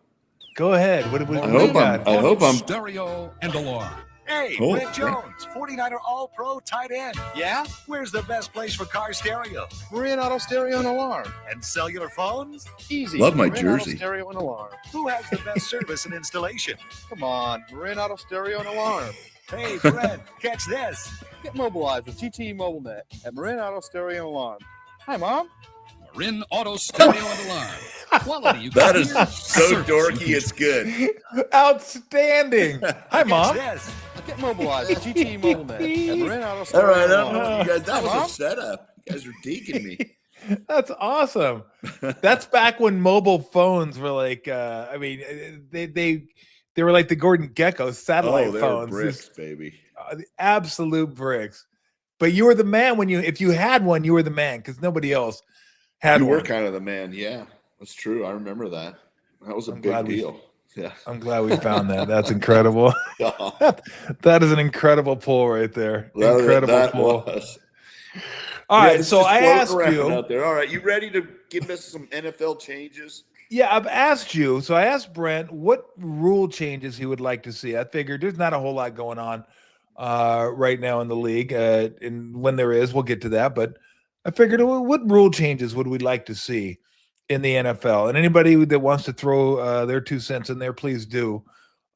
go ahead. I hope I'm stereo and alarm. Hey, Brent Jones, 49er All-Pro tight end. Yeah? Where's the best place for car stereo? Marine Auto Stereo and Alarm. And cellular phones? Easy. Love my Marine jersey. Auto Stereo and Alarm. Who has the best service and installation? Come on, Marine Auto Stereo and Alarm. Hey, Brent, catch this. Get mobilized with TTE MobileNet at Marine Auto Stereo and Alarm. Hi, Mom. Marin Auto Stereo and Alarm. Quality you that is so dorky, it's good. Outstanding. Hi, Mom. This. Get mobilized with TTE MobileNet at Marin Auto Stereo. All right, I don't know you guys. That was a setup. You guys are deking me. That's awesome. That's back when mobile phones were like, they were like the Gordon Gekko satellite phones. Bricks, baby. The absolute bricks. But you were the man if you had one, you were the man because nobody else had one. You were kind of the man, yeah. That's true. I remember that. That was a big deal. Yeah. I'm glad we found that. That's incredible. That is an incredible pull right there. Incredible pull. All right, so I asked you out there. All right, you ready to give us some NFL changes? Yeah, I've asked you. So I asked Brent what rule changes he would like to see. I figured there's not a whole lot going on right now in the league. And when there is, we'll get to that. But I figured what rule changes would we like to see in the NFL? And anybody that wants to throw their 2 cents in there, please do.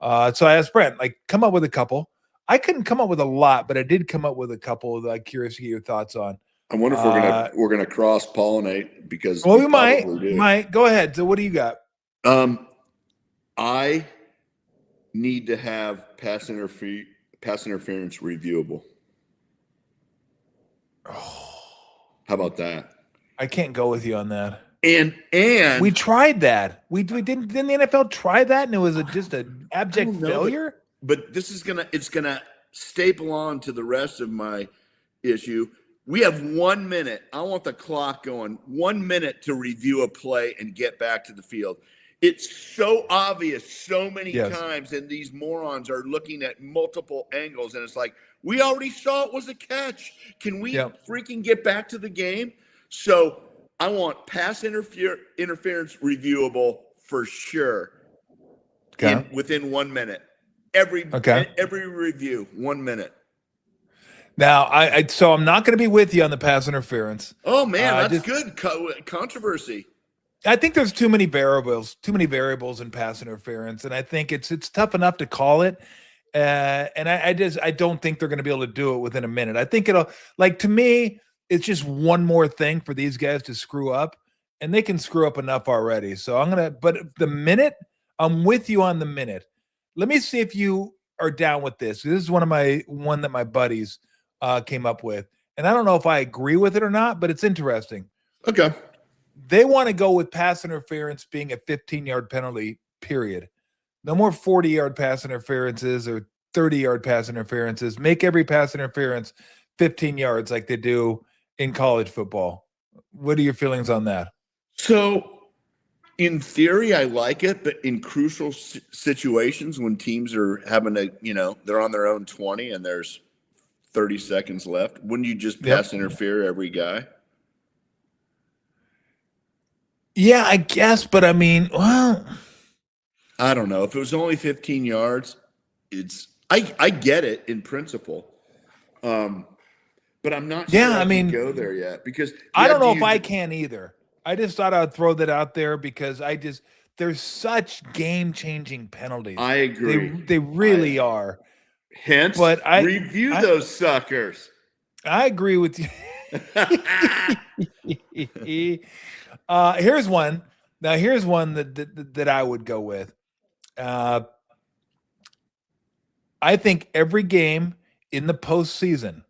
So I asked Brent, like, come up with a couple. I couldn't come up with a lot, but I did come up with a couple that I'm curious to get your thoughts on. I wonder if we're gonna cross pollinate because we might. Go ahead. So what do you got? I need to have pass interference reviewable. Oh. How about that? I can't go with you on that. And we tried that. We didn't the NFL try that, and it was just an abject failure. But this is gonna staple on to the rest of my issue. We have 1 minute. I want the clock going. 1 minute to review a play and get back to the field. It's so obvious so many times, and these morons are looking at multiple angles, and it's like, we already saw it was a catch. Can we freaking get back to the game? So I want pass interference reviewable for sure. Within 1 minute. Every review, 1 minute. Now, so I'm not going to be with you on the pass interference. Oh man, that's good controversy. I think there's too many variables in pass interference, and I think it's tough enough to call it. And I don't think they're going to be able to do it within a minute. I think to me, it's just one more thing for these guys to screw up, and they can screw up enough already. So but the minute, I'm with you on the minute. Let me see if you are down with this. This is one that my buddies came up with. And I don't know if I agree with it or not, but it's interesting. Okay. They want to go with pass interference being a 15-yard penalty, period. No more 40-yard pass interferences or 30-yard pass interferences. Make every pass interference 15 yards like they do in college football. What are your feelings on that? So, in theory, I like it, but in crucial situations when teams are having they're on their own 20 and there's 30 seconds left, wouldn't you just pass interfere every guy? Yeah, I guess, but I mean, well, I don't know. If it was only 15 yards, I get it in principle. But I'm not sure I can go there yet because I don't know if I can either. I just thought I'd throw that out there because there's such game-changing penalties. I agree. They really are. Hence, but review those suckers. I agree with you. Here's one. Now, here's one that I would go with. I think every game in the postseason,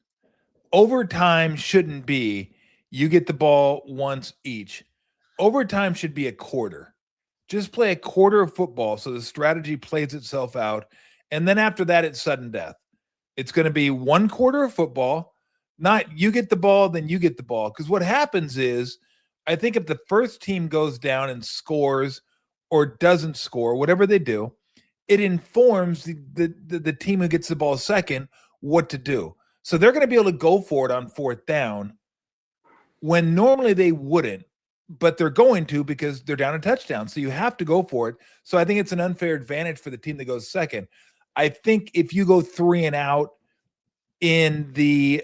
overtime shouldn't be you get the ball once each. Overtime should be a quarter. Just play a quarter of football so the strategy plays itself out. And then after that, it's sudden death. It's going to be 1 quarter of football, not you get the ball, then you get the ball. Because what happens is, I think if the first team goes down and scores or doesn't score, whatever they do, it informs the team who gets the ball second what to do. So they're going to be able to go for it on 4th down when normally they wouldn't, but they're going to because they're down a touchdown. So you have to go for it. So I think it's an unfair advantage for the team that goes second. I think if you go 3 and out in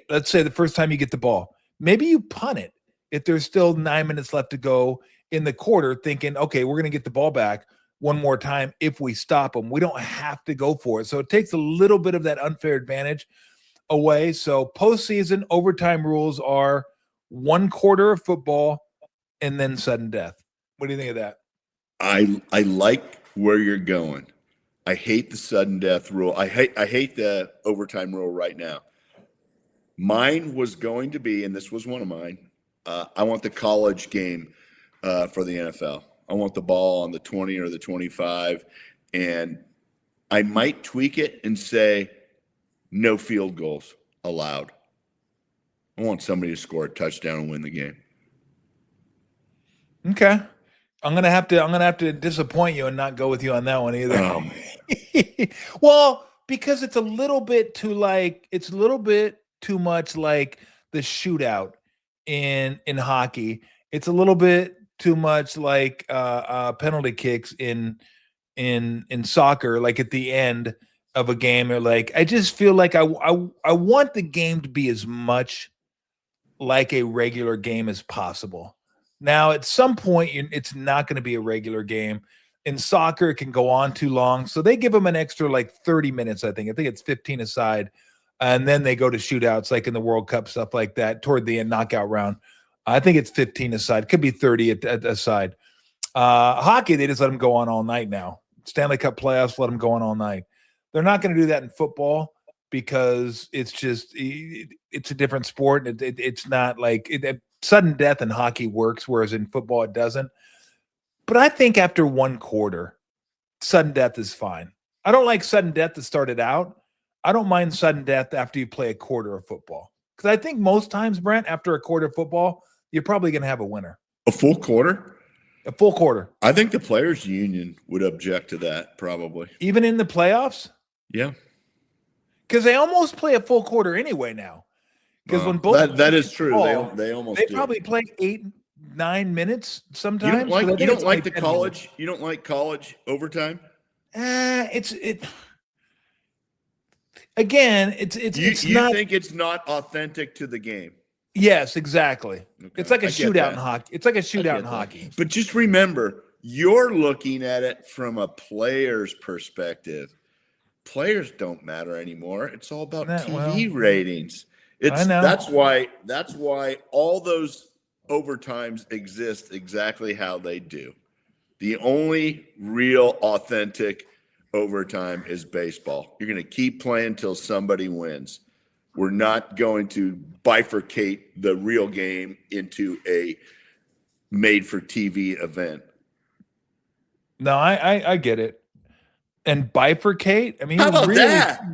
let's say the first time you get the ball, maybe you punt it if there's still 9 minutes left to go in the quarter, thinking, okay, we're going to get the ball back one more time if we stop them. We don't have to go for it. So it takes a little bit of that unfair advantage away. So postseason overtime rules are 1 quarter of football and then sudden death. What do you think of that? I like where you're going. I hate the sudden death rule. I hate the overtime rule right now. Mine was going to be, and this was one of mine, I want the college game for the NFL. I want the ball on the 20 or the 25, and I might tweak it and say no field goals allowed. I want somebody to score a touchdown and win the game. Okay. I'm gonna have to disappoint you and not go with you on that one either. Well, because it's a little bit too much like the shootout in hockey. It's a little bit too much like penalty kicks in soccer, like at the end of a game. Or like, I just feel like I want the game to be as much like a regular game as possible. Now, at some point, it's not going to be a regular game. In soccer, it can go on too long. So they give them an extra like 30 minutes, I think. I think it's 15 aside. And then they go to shootouts like in the World Cup, stuff like that, toward the end, knockout round. I think it's 15 aside. Could be 30 aside. Hockey, they just let them go on all night now. Stanley Cup playoffs, let them go on all night. They're not going to do that in football because it's a different sport. It's not like sudden death in hockey works, whereas in football it doesn't. But I think after one quarter, sudden death is fine. I don't like sudden death that started out. I don't mind sudden death after you play a quarter of football. Because I think most times, Brent, after a quarter of football, you're probably going to have a winner. A full quarter? A full quarter. I think the players' union would object to that, probably. Even in the playoffs? Yeah. Because they almost play a full quarter anyway now. Because when both that is true. Ball, they almost they do. probably play 8-9 minutes sometimes. You don't like the college. Minutes. You don't like college overtime. Again, it's you not. You think it's not authentic to the game? Yes, exactly. Okay. It's like a shootout in hockey. It's like a shootout in hockey. But just remember, you're looking at it from a player's perspective. Players don't matter anymore. It's all about TV ratings. I know. That's why all those overtimes exist exactly how they do. The only real authentic overtime is baseball. You're going to keep playing till somebody wins. We're not going to bifurcate the real game into a made-for-TV event. No, I get it. And bifurcate? I mean,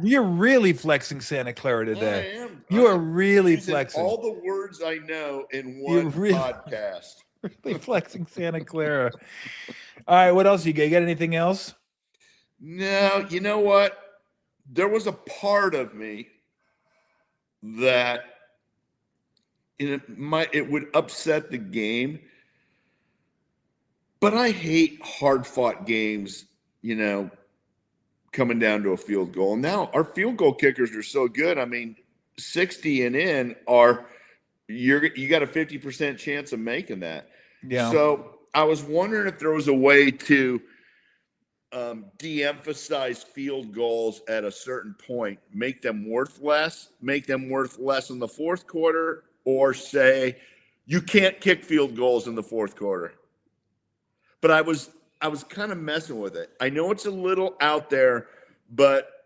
you're really flexing Santa Clara today. I am. You are really flexing. All the words I know in one podcast. Really flexing Santa Clara. All right, what else you got? You got anything else? No, you know what? There was a part of me that it would upset the game, but I hate hard-fought games, coming down to a field goal. Now our field goal kickers are so good. I mean, 60 and in you got a 50% chance of making that. Yeah. So I was wondering if there was a way to de-emphasize field goals at a certain point, make them worth less in the fourth quarter, or say you can't kick field goals in the fourth quarter. But I was kind of messing with it. I know it's a little out there, but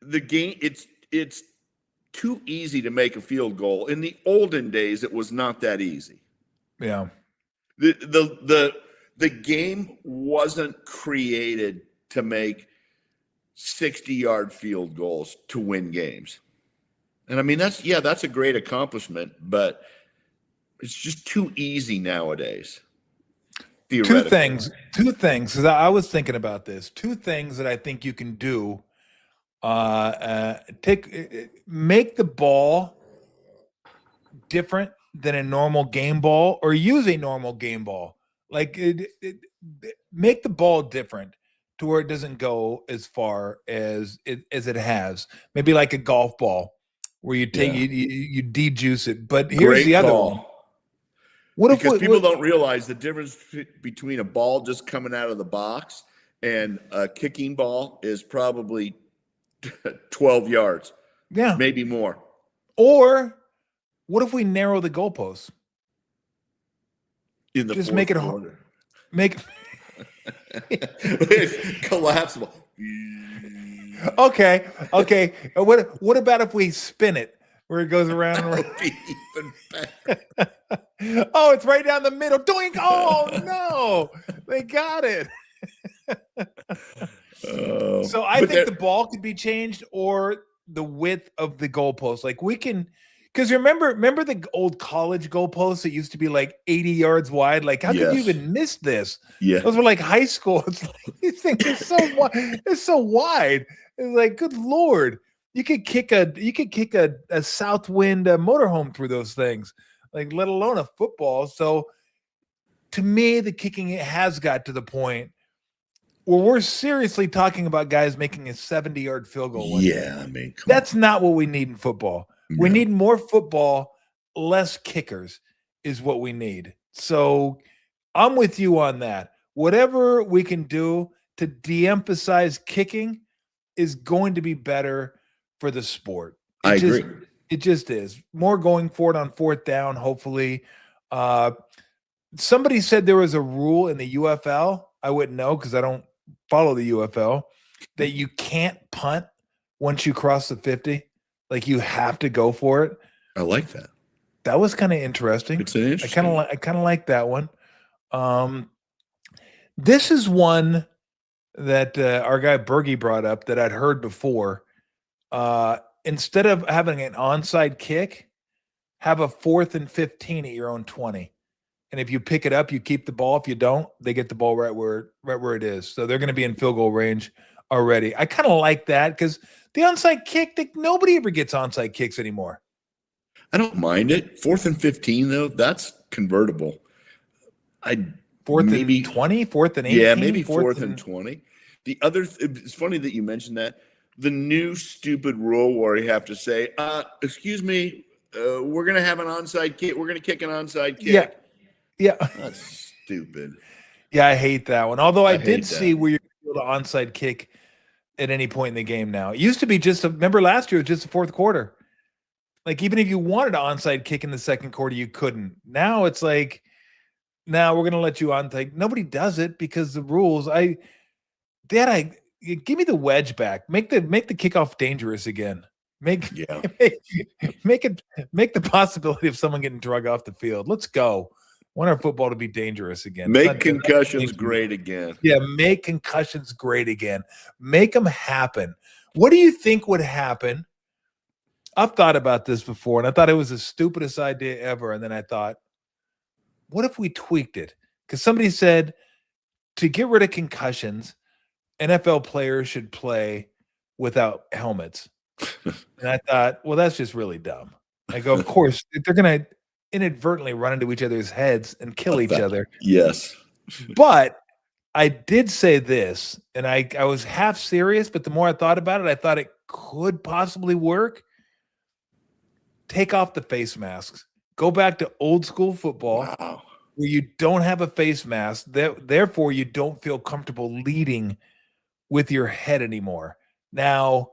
the game, it's too easy to make a field goal. In the olden days, it was not that easy. Yeah. The game wasn't created to make 60-yard field goals to win games. And I mean, that's a great accomplishment, but it's just too easy nowadays. Two things, because I was thinking about this. Two things that I think you can do. Make the ball different than a normal game ball, or use a normal game ball. Like make the ball different to where it doesn't go as far as it has. Maybe like a golf ball, where you take you de-juice it. But here's Great the other ball. one. Because people don't realize the difference between a ball just coming out of the box and a kicking ball is probably 12 yards. Yeah. Maybe more. Or what if we narrow the goalposts? In the just fourth make it quarter. It's collapsible. Okay. What about if we spin it where it goes around and around? Even better. Oh, it's right down the middle. Doink! Oh no, they got it. So I think the ball could be changed, or the width of the goalpost. Like we can, Because remember the old college goalposts that used to be like 80 yards wide? Like, how could you even miss this? Yeah. Those were like high school. It's like, these things are so wide. It's so wide. It's like, good Lord. You could kick a south wind motorhome through those things, like let alone a football. So to me, the kicking has got to the point where we're seriously talking about guys making a 70-yard field goal. Yeah, I mean, that's not what we need in football. No. We need more football, less kickers is what we need. So I'm with you on that. Whatever we can do to de-emphasize kicking is going to be better for the sport. I agree. It just is. More going for it on fourth down, hopefully. Somebody said there was a rule in the UFL. I wouldn't know because I don't follow the UFL, that you can't punt once you cross the 50. Like, you have to go for it. I like that. That was kind of interesting. It's an interesting. I kind of like that one. This is one that our guy Bergie brought up that I'd heard before. Instead of having an onside kick, have a 4th and 15 at your own 20. And if you pick it up, you keep the ball. If you don't, they get the ball right where it is. So they're going to be in field goal range already. I kind of like that because the onside kick, nobody ever gets onside kicks anymore. I don't mind it. 4th and 15, though, that's convertible. 4th and 20, 4th and 18. Yeah, maybe 4th and 20. The other, it's funny that you mentioned that. The new stupid rule where you have to say, excuse me, we're going to have an onside kick. We're going to kick an onside kick. Yeah. That's stupid. Yeah, I hate that one. Although I did see where you're able to onside kick at any point in the game now. It used to be remember last year, it was just the fourth quarter. Like, even if you wanted an onside kick in the second quarter, you couldn't. Now it's like, now we're going to let you onside. Nobody does it because the rules. Give me the wedge back. Make the kickoff dangerous again. Make the possibility of someone getting drug off the field. Let's go. Want our football to be dangerous again. Make concussions great again. Yeah, make concussions great again. Make them happen. What do you think would happen? I've thought about this before, and I thought it was the stupidest idea ever. And then I thought, what if we tweaked it? Because somebody said to get rid of concussions, NFL players should play without helmets. And I thought, well, that's just really dumb. I go, of course, they're going to inadvertently run into each other's heads and kill each other. Yes. But I did say this, and I was half serious, but the more I thought about it, I thought it could possibly work. Take off the face masks. Go back to old school football. Wow. Where you don't have a face mask. Therefore, you don't feel comfortable leading with your head anymore. Now,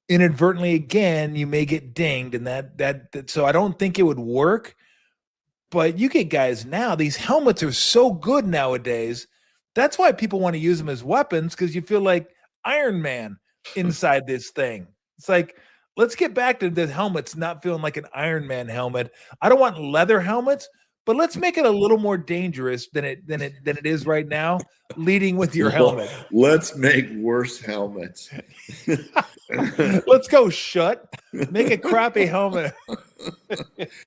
inadvertently, again, you may get dinged, and that so I don't think it would work. But you get guys now, these helmets are so good nowadays. That's why people want to use them as weapons, because you feel like Iron Man inside this thing. It's like, let's get back to the helmets not feeling like an Iron Man helmet. I don't want leather helmets, but let's make it a little more dangerous than it is right now, leading with your helmet. Let's make worse helmets. Let's go shut. Make a crappy helmet.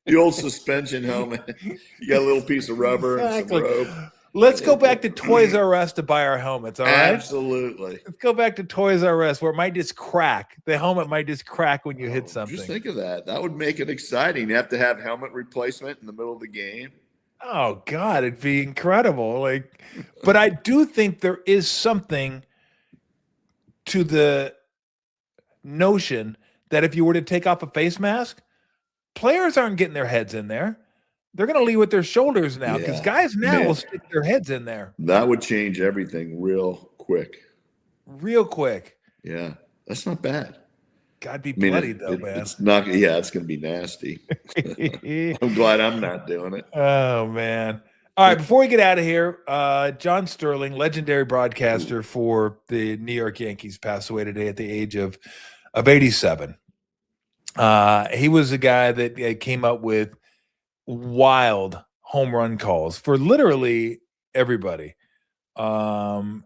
The old suspension helmet. You got a little piece of rubber and some rope. Let's go back to Toys R Us to buy our helmets, all right? Absolutely. Let's go back to Toys R Us where it might just crack. The helmet might just crack when you hit something. Just think of that. That would make it exciting. You have to have helmet replacement in the middle of the game. Oh, God, it'd be incredible. But I do think there is something to the notion that if you were to take off a face mask, players aren't getting their heads in there. They're going to lead with their shoulders now because guys now will stick their heads in there. That would change everything real quick. Real quick. Yeah, that's not bad. God be bloody though, man. It's not. Yeah, it's going to be nasty. I'm glad I'm not doing it. Oh man! All right, before we get out of here, John Sterling, legendary broadcaster for the New York Yankees, passed away today at the age of 87. He was a guy that came up with wild home run calls for literally everybody. I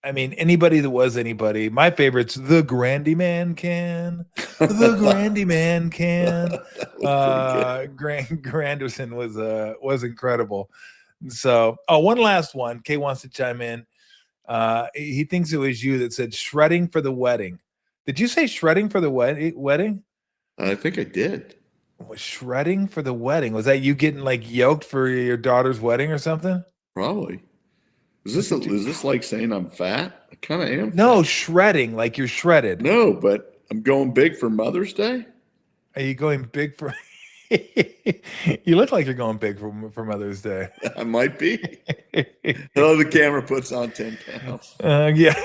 I mean, anybody that was anybody. My favorite's the Grandy Man can. The Grandy Man can. Granderson was incredible. So, one last one. Kay wants to chime in. He thinks it was you that said shredding for the wedding. Did you say shredding for the wedding? I think I did. Was shredding for the wedding? Was that you getting like yoked for your daughter's wedding or something? Probably. Is this like saying I'm fat? I kind of am. No, fat. shredding, like you're shredded. No, but I'm going big for Mother's Day. Are you going big for? You look like you're going big for Mother's Day. I might be. Oh, the camera puts on 10 pounds. Yeah.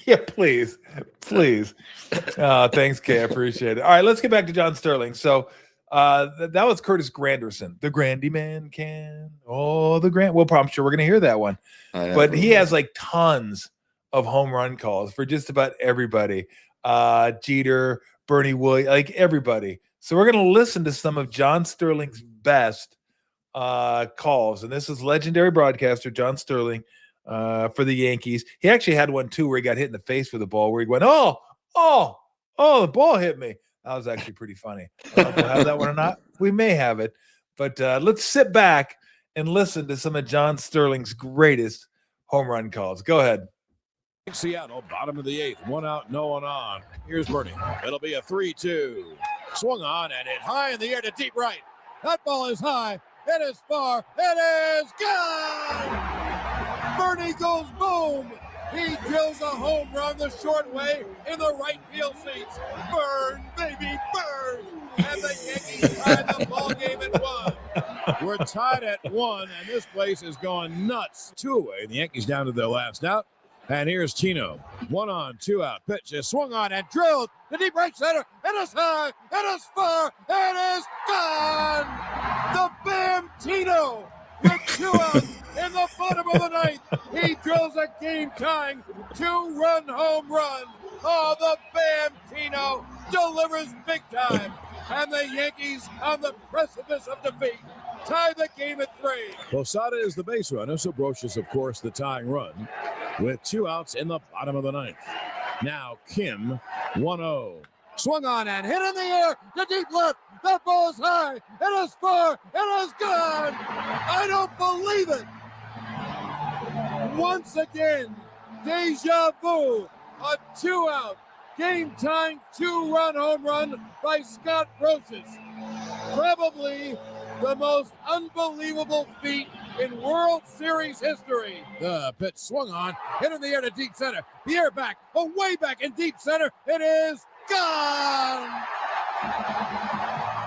Yeah, please. Thanks, Kay. I appreciate it. All right, let's get back to John Sterling. So that was Curtis Granderson. The Grandy Man can. Oh, the Grand. Well, I'm sure we're going to hear that one. But he has like tons of home run calls for just about everybody. Jeter, Bernie Williams, like everybody. So we're going to listen to some of John Sterling's best calls. And this is legendary broadcaster John Sterling for the Yankees. He actually had one, too, where he got hit in the face with the ball, where he went, oh, the ball hit me. That was actually pretty funny. I don't know if we'll have that one or not. We may have it. But let's sit back and listen to some of John Sterling's greatest home run calls. Go ahead. Seattle, bottom of the 8th, 1 out, no one on. Here's Bernie. It'll be a 3-2. Swung on and hit high in the air to deep right. That ball is high. It is far. It is gone. Bernie goes boom. He drills a home run the short way in the right field seats. Burn, baby, burn. And the Yankees tied the ball game at 1. We're tied at 1, and this place is going nuts. 2 away. The Yankees down to their last out. And here's Tino. 1 on, 2 out. Pitch is swung on and drilled to deep right center. It is high. It is far. It is gone. The Bam Tino with 2 outs in the bottom of the 9th. He drills a game-tying 2-run home run. Oh, the Bam Tino delivers big time. And the Yankees on the precipice of defeat tie the game at 3. Posada is the base runner, so Brocious, of course, the tying run with 2 outs in the bottom of the 9th. Now Kim, 1-0. Swung on and hit in the air to deep left. That ball is high. It is far. It is gone. I don't believe it. Once again, deja vu. A 2-out, game-tying 2-run home run by Scott Brocious. Probably the most unbelievable feat in World Series history. The pitch swung on, hit in the air to deep center. The air back, way back in deep center. It is gone.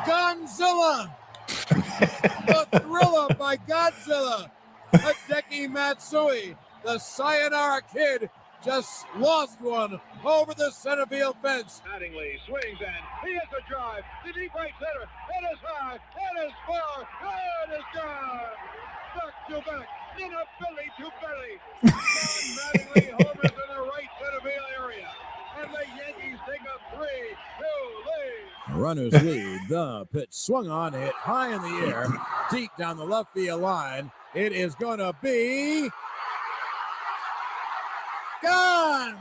Godzilla. The thriller by Godzilla. Hideki Matsui, the Sayonara Kid, just lost one over the center field fence. Mattingly swings and he hits a drive to deep right center. It is high, it is far, it is gone. Back to back, in a belly to belly. John Mattingly homers in the right center field area. And the Yankees take a 3-2 lead. Runners lead. The pitch swung on, hit high in the air, deep down the left field line. It is going to be gone.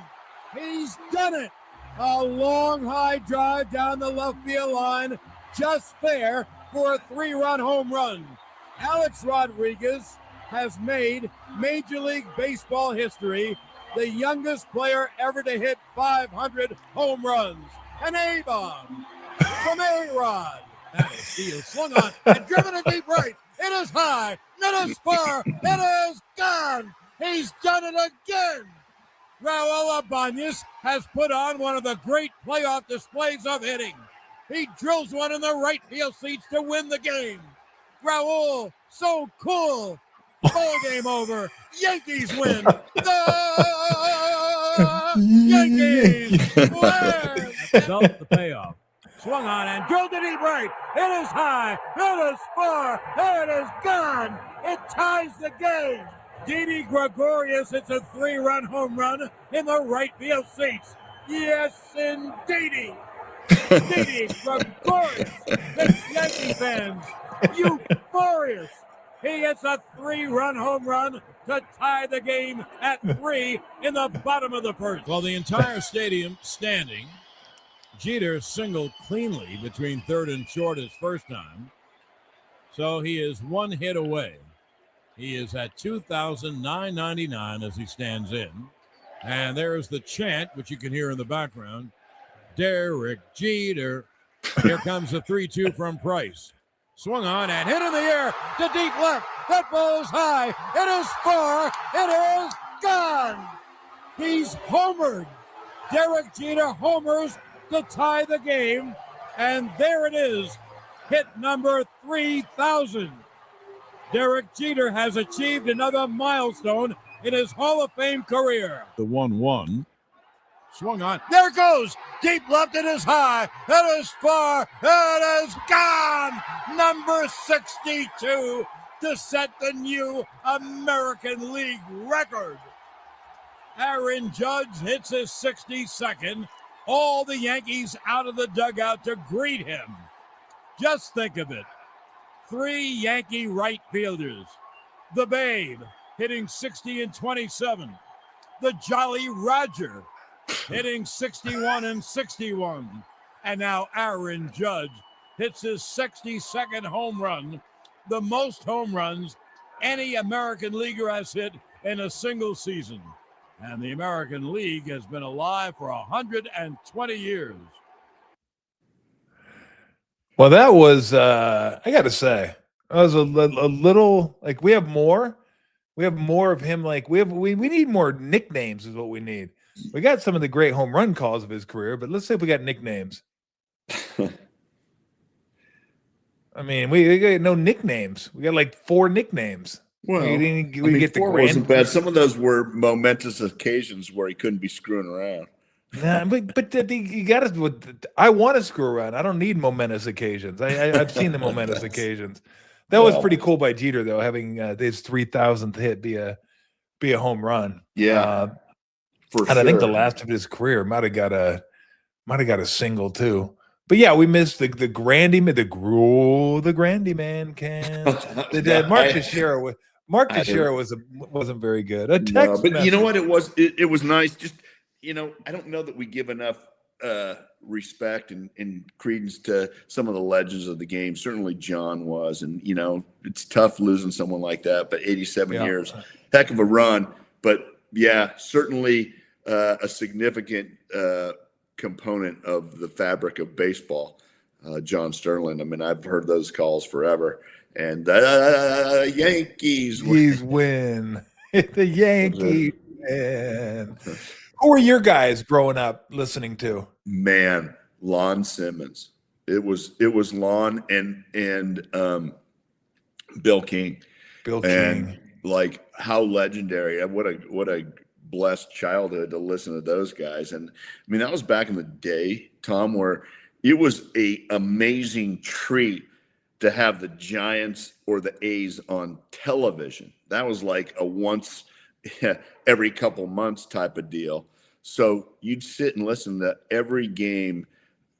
He's done it. A long high drive down the left field line, just fair for a 3-run home run. Alex Rodriguez has made Major League Baseball history, the youngest player ever to hit 500 home runs. An A-bomb from A-Rod. That is steal swung on and driven to deep right. It is high. It is far. It is gone. He's done it again. Raul Ibanez has put on one of the great playoff displays of hitting. He drills one in the right field seats to win the game. Raul, so cool. Ball game over. Yankees win. The Yankees win. Felt the payoff. Swung on and drilled to deep right. It is high. It is far. It is gone. It ties the game. Didi Gregorius hits a 3-run home run in the right field seats. Yes, indeedy. Didi Gregorius makes Yankee fans euphorious. He hits a 3-run home run to tie the game at 3 in the bottom of the first. Well, the entire stadium standing. Jeter singled cleanly between third and short his first time. So he is 1 hit away. He is at 2,999 as he stands in. And there's the chant, which you can hear in the background. Derek Jeter. Here comes the 3-2 from Price. Swung on and hit in the air to deep left. That ball is high. It is far. It is gone. He's homered. Derek Jeter homers to tie the game. And there it is. Hit number 3,000. Derek Jeter has achieved another milestone in his Hall of Fame career. The 1-1. Swung on. There it goes. Deep left. It is high. It is far. It is gone. Number 62 to set the new American League record. Aaron Judge hits his 62nd. All the Yankees out of the dugout to greet him. Just think of it. 3 Yankee right fielders. The Babe hitting 60 and 27. The Jolly Roger hitting 61 and 61. And now Aaron Judge hits his 62nd home run, the most home runs any American leaguer has hit in a single season. And the American League has been alive for 120 years. Well, that was, I got to say, that was a little, like, we have more of him. Like, we need more nicknames is what we need. We got some of the great home run calls of his career, but let's say if we got nicknames. I mean, we got no nicknames. We got like 4 nicknames. Well, we get the 4 wasn't bad. Some of those were momentous occasions where he couldn't be screwing around. Nah, but you got to. I want to screw around. I don't need momentous occasions. I've seen the momentous occasions. That was pretty cool by Jeter, though, having his 3,000th hit be a home run. Yeah, for sure. And I think the last of his career might have got a single too. But yeah, we missed the Grandy man. The Grandy man can. Mark Teixeira wasn't very good. But you know what? It was nice. Just, I don't know that we give enough respect and credence to some of the legends of the game. Certainly John was, and it's tough losing someone like that. But 87 years, heck of a run. But yeah, certainly a significant component of the fabric of baseball. John Sterling. I mean, I've heard those calls forever. And Yankees win. The Yankees win. Who were your guys growing up listening to? Man, Lon Simmons. It was Lon and Bill King. And like, how legendary! What a blessed childhood to listen to those guys. And I mean, that was back in the day, Tom, where it was a amazing treat to have the Giants or the A's on television. That was like a once every couple months type of deal. So you'd sit and listen to every game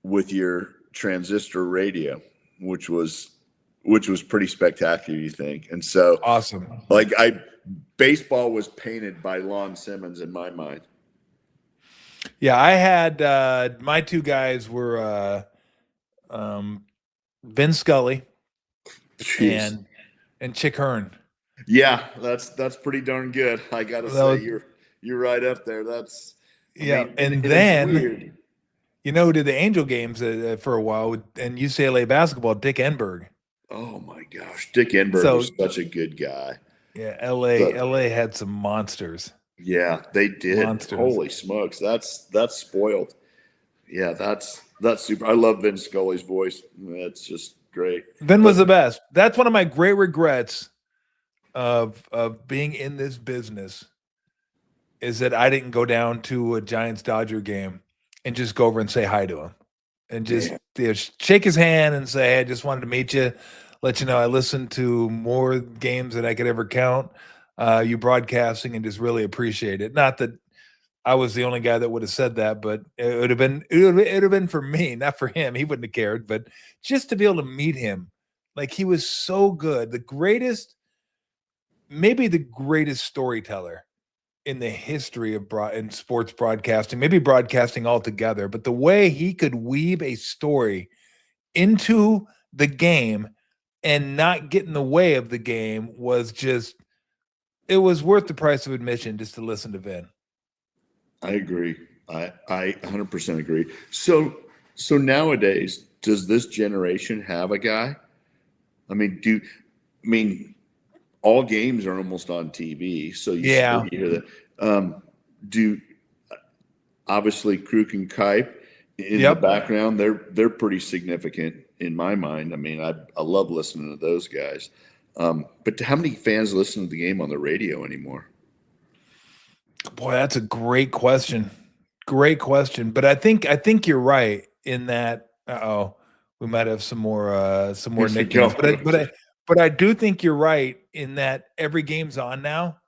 with your transistor radio, which was pretty spectacular, you think. And so awesome. Like, baseball was painted by Lon Simmons in my mind. Yeah, I had my 2 guys were Vin Scully and Chick Hearn. Yeah, that's pretty darn good. I gotta say, you're right up there. That's and then weird. Who did the Angel games for a while and UCLA basketball? Dick Enberg. Oh my gosh, Dick Enberg was such a good guy. Yeah, LA had some monsters. Yeah, they did. Monsters. Holy smokes, that's spoiled. Yeah, that's super. I love Vin Scully's voice. That's just great. Vin was the best. That's one of my great regrets of being in this business, is that I didn't go down to a Giants-Dodger game and just go over and say hi to him and just shake his hand and say, hey, I just wanted to meet you, let you know I listened to more games than I could ever count. You broadcasting, and just really appreciate it. Not that I was the only guy that would have said that, but it would have been for me, not for him. He wouldn't have cared, but just to be able to meet him, like, he was so good. The greatest maybe the greatest storyteller in the history of in sports broadcasting, maybe broadcasting altogether, but the way he could weave a story into the game and not get in the way of the game was just, it was worth the price of admission just to listen to Vin. I agree. I 100% agree. So nowadays, does this generation have a guy? I mean, all games are almost on TV, so you hear that. Obviously Kruk and Kipe in the background, they're pretty significant in my mind. I mean, I love listening to those guys. But how many fans listen to the game on the radio anymore? Boy, that's a great question. Great question. But I think you're right in that. We might have some more nicknames. But I do think you're right in that every game's on now.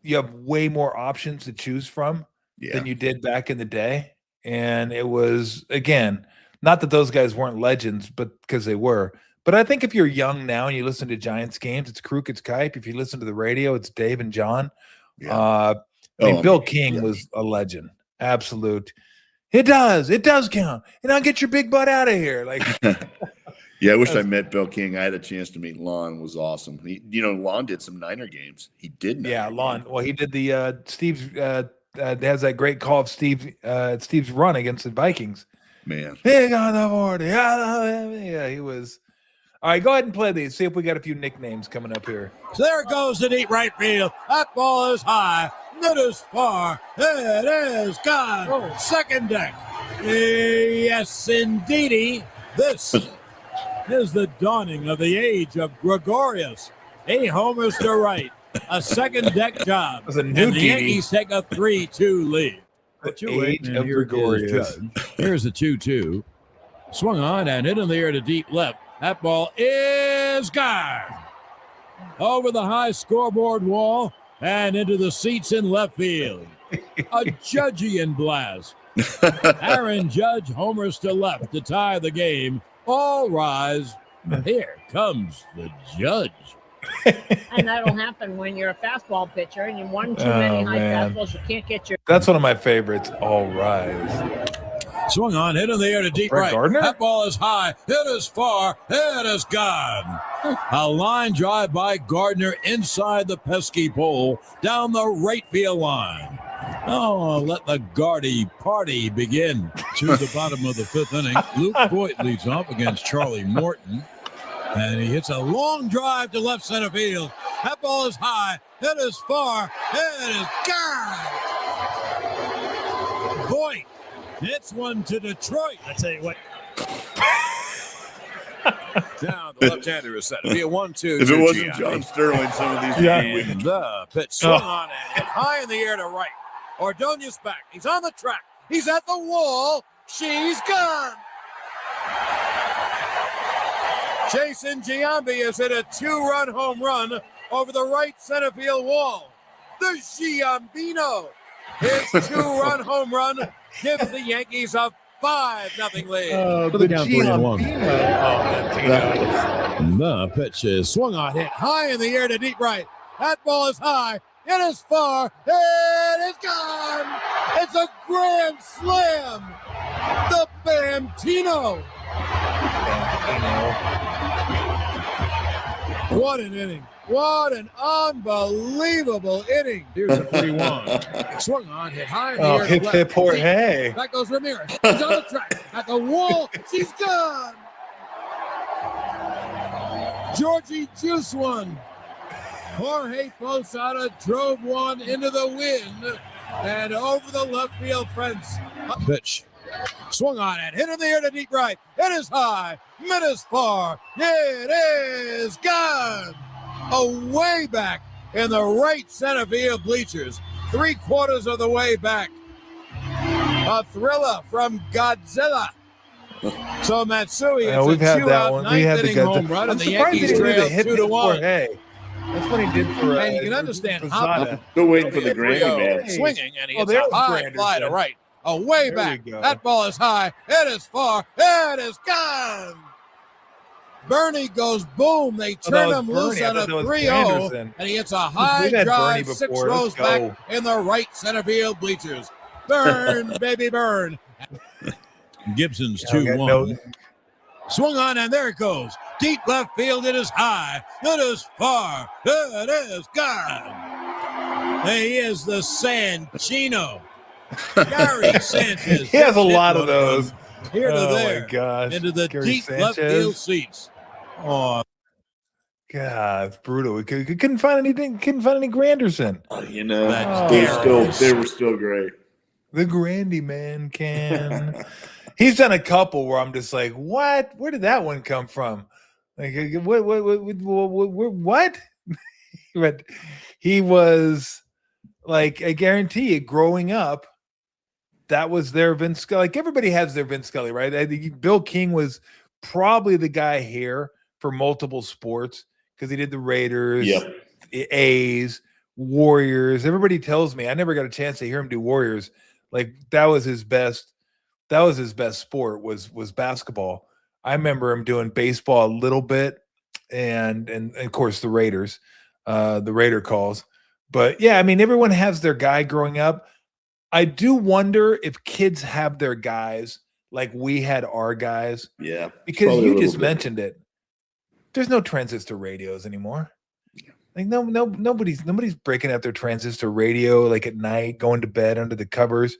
You have way more options to choose from than you did back in the day. And it was, again, not that those guys weren't legends, but because they were. But I think if you're young now and you listen to Giants games, it's Kruk, it's Kipe. If you listen to the radio, it's Dave and John. Yeah. Bill King was a legend. Absolute. It does count. And I'll get your big butt out of here. Like, yeah, I wish I met Bill King. I had a chance to meet Lon. It was awesome. Lon did some Niner games. He did. Lon. Well, he did the Steve's. Has that great call of Steve's run against the Vikings. Man, big on the board. Yeah, he was. All right, go ahead and play these. See if we got a few nicknames coming up here. So there goes the deep right field. That ball is high. It is far. It is gone. Second deck. Yes, indeedy. This is the dawning of the age of Gregorius. 8 homers to right. A second deck job. And the Yankees take a 3-2 lead. The age of Gregorius. Here's the 2-2. Swung on and hit in the air to deep left. That ball is gone. Over the high scoreboard wall and into the seats in left field. A Judgian blast. Aaron Judge homers to left to tie the game. All rise. Here comes the Judge. And that'll happen when you're a fastball pitcher and you won too many high fastballs. You can't get your. That's one of my favorites. All rise. Swung on, hit in the air to deep Brent right. Gardner? That ball is high. It is far. It is gone. A line drive by Gardner inside the pesky pole down the right field line. Oh, let the Gardy party begin. To the bottom of the 5th inning, Luke Voigt leads off against Charlie Morton. And he hits a long drive to left center field. That ball is high. It is far. It is gone. Voigt hits one to Detroit. I tell you what. Now the left-hander is set to be a 1-2. If it wasn't John Sterling, some of these and the pitch swung on and hit high in the air to right. Ordonez back. He's on the track. He's at the wall. She's gone. Jason Giambi has hit a 2-run home run over the right center field wall. The Giambino. His 2-run home run gives the Yankees a 5-0 lead. The Giambino. The pitch is swung on, hit high in the air to deep right. That ball is high. It is far. It is gone. It's a grand slam. The Bamtino. What an inning. What an unbelievable inning. Here's a 3-1. Swung on, hit high in the air. Hit left. hey. Back goes Ramirez. He's on the track. At the wall. She's gone. Georgie Juice one. Jorge Posada drove one into the wind and over the left field fence. Pitch. Swung on and hit in the air to deep right. It is high. It is far. It is gone. Away back in the right center field bleachers. 3/4 of the way back. A thriller from Godzilla. So Matsui hits a 2-out 9th-inning home run, and the Yankees trail 2-1. That's what he did for. And you can understand how still waiting for the Grammy, man. Swinging, and he hits a high fly to right. Away back. That ball is high. It is far. It is gone. Bernie goes boom. They turn him loose on a 3-0, and he hits a high drive 6 rows back in the right center field bleachers. Burn, baby, burn. Gibson's 2-1. Swung on, and there it goes. Deep left field. It is high. It is far. It is gone. He is the Sanchino. Gary Sanchez. He has a lot of those. Here to there. My gosh. Into the Gary deep Sanchez. left field seats. Oh, God, it's brutal. We couldn't find anything. Couldn't find any Granderson. They were still great. The Grandy man can. He's done a couple where I'm just like, what? Where did that one come from? Like, what? But he was like, I guarantee you, growing up, that was their Vince Scully. Like, everybody has their Vince Scully, right? I think Bill King was probably the guy here for multiple sports because he did the Raiders, A's, Warriors. Everybody tells me, I never got a chance to hear him do Warriors. Like, that was his best sport was basketball. I remember him doing baseball a little bit and of course the Raiders, the Raider calls. But yeah, I mean, everyone has their guy growing up. I do wonder if kids have their guys like we had our guys. Yeah. Because you just mentioned it. There's no transistor radios anymore. Like nobody's breaking out their transistor radio like at night, going to bed under the covers.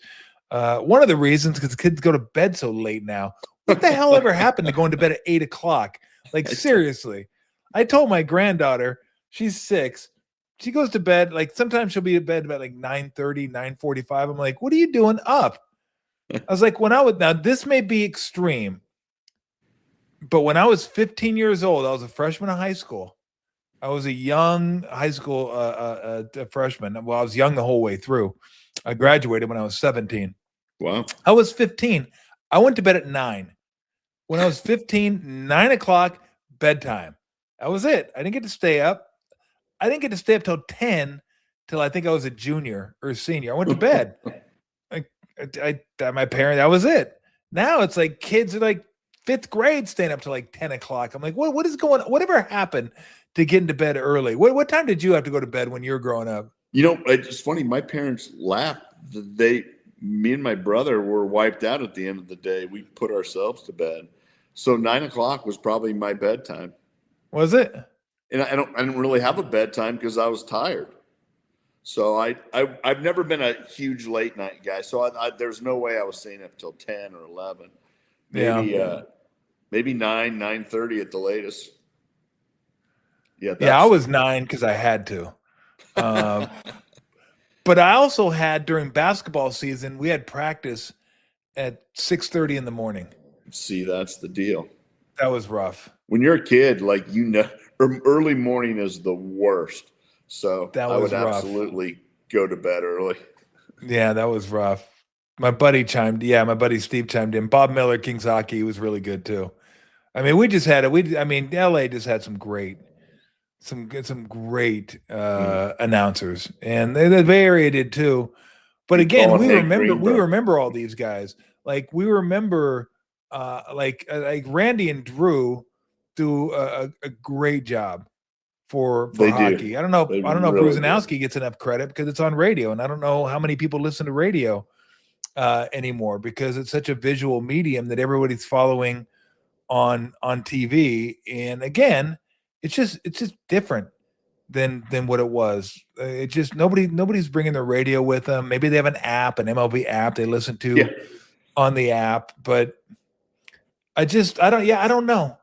One of the reasons because kids go to bed so late now. What the hell ever happened to going to bed at 8:00? Like, seriously. I told my granddaughter, she's 6. She goes to bed, like sometimes she'll be in bed about like 9:30, 9:45. I'm like, what are you doing up? I was like, now this may be extreme, but when I was 15 years old, I was a freshman in high school. I was a young high school freshman. Well, I was young the whole way through. I graduated when I was 17. Wow. I was 15. I went to bed at 9. When I was 15, 9:00, bedtime. That was it. I didn't get to stay up. I didn't get to stay up till 10, till I think I was a junior or a senior. I went to bed. My parents, that was it. Now it's like kids are like 5th grade staying up till like 10:00. I'm like, what is going on? Whatever happened to get into bed early? What time did you have to go to bed when you were growing up? You know, it's funny. My parents laughed. Me and my brother were wiped out at the end of the day. We put ourselves to bed. So 9:00 was probably my bedtime. Was it? And I didn't really have a bedtime because I was tired. So I've never been a huge late night guy. So there's no way I was staying up till 10 or 11. Maybe 9:30 at the latest. Yeah. I was 9 because I had to. But I also had during basketball season, we had practice at 6:30 in the morning. See, that's the deal. That was rough. When you're a kid, like, early morning is the worst. So I would absolutely go to bed early. Yeah, that was rough. My buddy Steve chimed in. Bob Miller, Kings Hockey, was really good too. I mean, LA just had some great announcers, and the Bay Area did too. But again, we remember all these guys. Like, we remember like Randy and Drew do a great job for hockey. I don't know if Bruzanowski gets enough credit because it's on radio, and I don't know how many people listen to radio anymore because it's such a visual medium that everybody's following on TV. And again, it's just different than what it was. It just nobody's bringing their radio with them. Maybe they have an app, an MLB app they listen to on the app, but I don't know.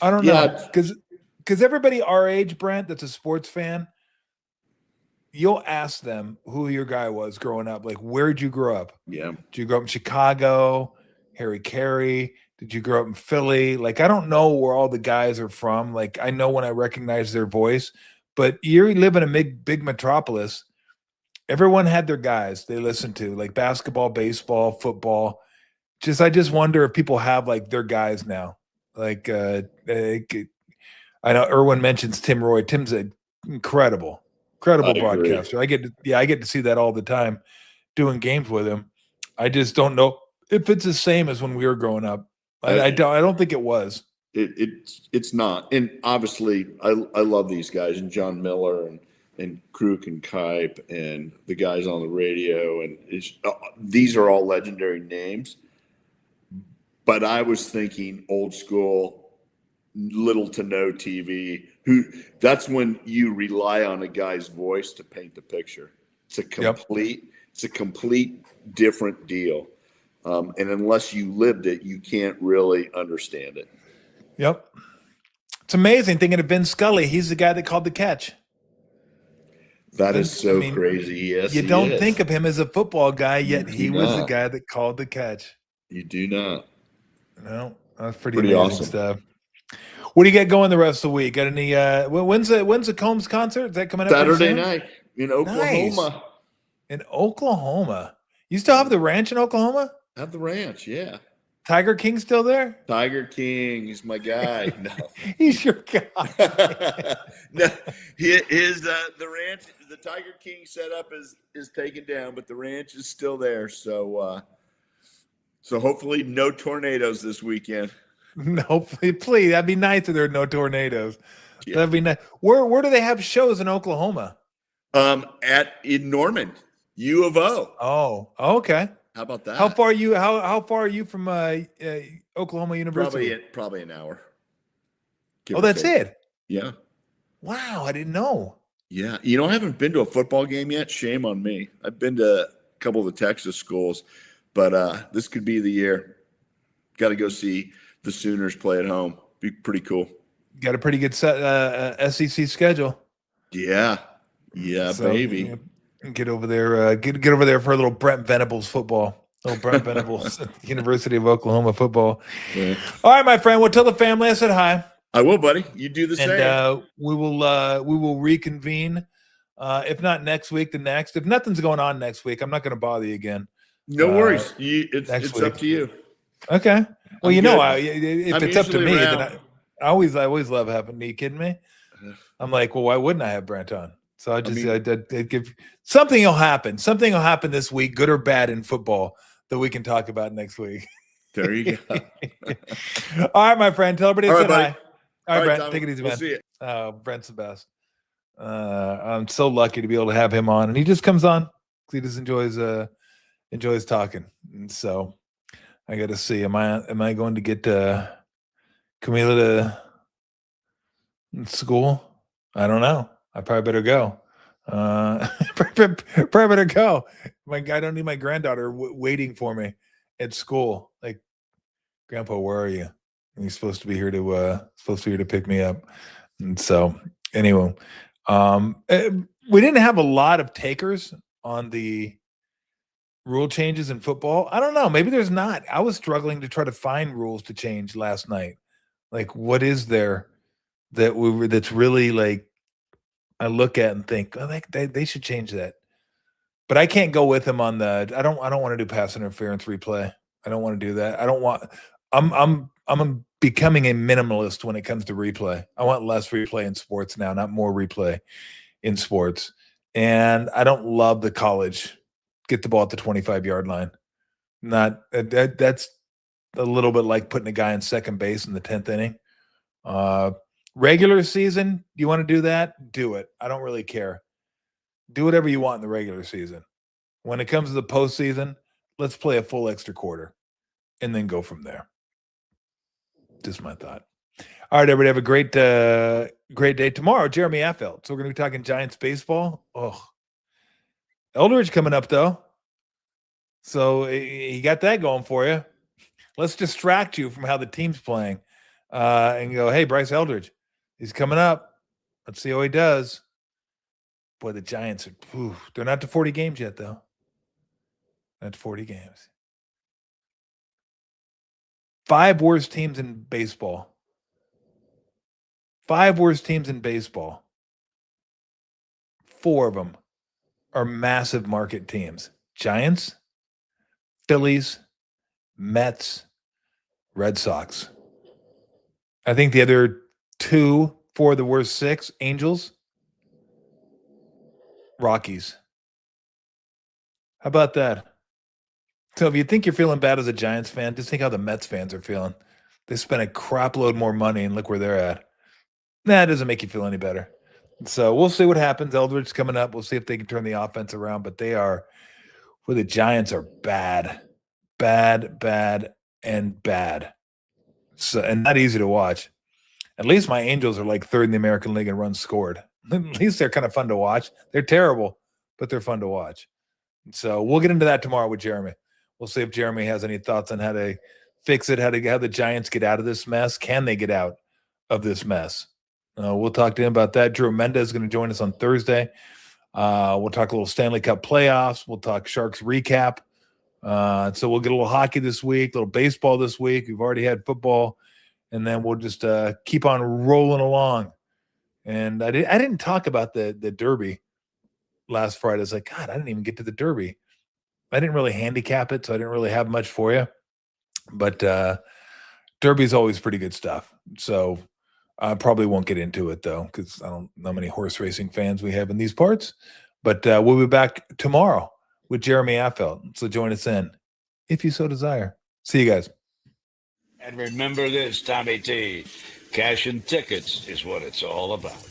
I don't know because everybody our age, Brent, that's a sports fan, you'll ask them who your guy was growing up. Like, where'd you grow up? Yeah. Did you grow up in Chicago? Harry Carey? Did you grow up in Philly? Like, I don't know where all the guys are from. Like, I know when I recognize their voice, but you live in a big metropolis. Everyone had their guys they listened to, like basketball, baseball, football. I just wonder if people have like their guys now. Like, I know Erwin mentions Tim Roy. Tim's an incredible broadcaster. I get to see that all the time doing games with him. I just don't know if it's the same as when we were growing up. I don't think it was. It's not. And obviously, I love these guys, and John Miller and Kruk and Kipe and the guys on the radio, and these are all legendary names. But I was thinking old school, little to no TV. That's when you rely on a guy's voice to paint the picture. It's a complete different deal. And unless you lived it, you can't really understand it. Yep. It's amazing thinking of Vin Scully. He's the guy that called the catch. That is so crazy. Yes, you don't think of him as a football guy, yet he was the guy that called the catch. You do not. No, that's pretty amazing awesome stuff. What do you get going the rest of the week? Got any? When's the Combs concert? Is that coming up Saturday night in Oklahoma? Nice. In Oklahoma, you still have the ranch in Oklahoma? Have the ranch, yeah. Tiger King still there? Tiger King, he's my guy. No, he's your guy. No, the ranch, the Tiger King setup is taken down, but the ranch is still there. So hopefully no tornadoes this weekend. Hopefully, please. That'd be nice if there are no tornadoes. Yeah. That'd be nice. Where do they have shows in Oklahoma? In Norman, U of O. Oh, okay. How about that? How far are you from Oklahoma University? Probably an hour. Oh, that's it. Yeah. Wow, I didn't know. Yeah, I haven't been to a football game yet. Shame on me. I've been to a couple of the Texas schools, but this could be the year. Got to go see the Sooners play at home. Be pretty cool. Got a pretty good SEC schedule. Yeah, baby. Get over there. Get over there for a little Brent Venables football. Little Brent Venables, University of Oklahoma football. Yeah. All right, my friend. Well, tell the family I said hi. I will, buddy. You do the same. And we will reconvene. If not next week, the next. If nothing's going on next week, I'm not going to bother you again. No worries. It's up to you. Okay. Well, if it's up to me, then I always love having. Are you kidding me? I'm like, well, why wouldn't I have Brent on? So I give something will happen. Something will happen this week, good or bad in football, that we can talk about next week. There you go. All right, my friend. Tell everybody to say hi. All right, Brent. Tommy, take it easy, man. See you. Brent's the best. I'm so lucky to be able to have him on, and he just comes on because he just enjoys talking. And so I got to see. Am I going to get Camila to school? I don't know. I probably better go. Probably better go. I don't need my granddaughter waiting for me at school. Like, Grandpa, where are you? And he's supposed to be here to pick me up. And so, anyway, we didn't have a lot of takers on the rule changes in football. I don't know. Maybe there's not. I was struggling to try to find rules to change last night. Like, what is there that's really like I look at and think, oh, they should change that. But I can't go with him on the. I don't want to do pass interference replay. I don't want to do that. I'm becoming a minimalist when it comes to replay. I want less replay in sports now, not more replay in sports. And I don't love the college get the ball at the 25-yard line. That's a little bit like putting a guy in second base in the 10th inning. Regular season, you want to do that? Do it. I don't really care. Do whatever you want in the regular season. When it comes to the postseason, let's play a full extra quarter and then go from there. Just my thought. All right, everybody, have a great day. Tomorrow, Jeremy Affeld. So we're going to be talking Giants baseball. Oh, Eldridge coming up, though. So he got that going for you. Let's distract you from how the team's playing and go, hey, Bryce Eldridge, he's coming up. Let's see how he does. Boy, the Giants they're not to 40 games yet, though. Not to 40 games. 5 worst teams in baseball. 5 worst teams in baseball. 4 of them are massive market teams. Giants, Phillies, Mets, Red Sox. I think the other 2 for the worst 6, Angels, Rockies. How about that? So if you think you're feeling bad as a Giants fan, just think how the Mets fans are feeling. They spent a crap load more money, and look where they're at. Nah, it doesn't make you feel any better. So we'll see what happens. Eldridge's coming up. We'll see if they can turn the offense around. But the Giants are bad, and bad. So, and not easy to watch. At least my Angels are like third in the American League in runs scored. At least they're kind of fun to watch. They're terrible, but they're fun to watch. So we'll get into that tomorrow with Jeremy. We'll see if Jeremy has any thoughts on how to fix it, how the Giants get out of this mess. Can they get out of this mess? We'll talk to him about that. Drew Mendez is going to join us on Thursday. We'll talk a little Stanley Cup playoffs. We'll talk Sharks recap. So we'll get a little hockey this week, a little baseball this week. We've already had football, and then we'll just keep on rolling along. And I didn't talk about the Derby last Friday. I was like, God, I didn't even get to the Derby. I didn't really handicap it, so I didn't really have much for you. But Derby is always pretty good stuff. So I probably won't get into it, though, because I don't know how many horse racing fans we have in these parts. But we'll be back tomorrow with Jeremy Affelt. So join us in, if you so desire. See you guys. And remember this, Tommy T, cash and tickets is what it's all about.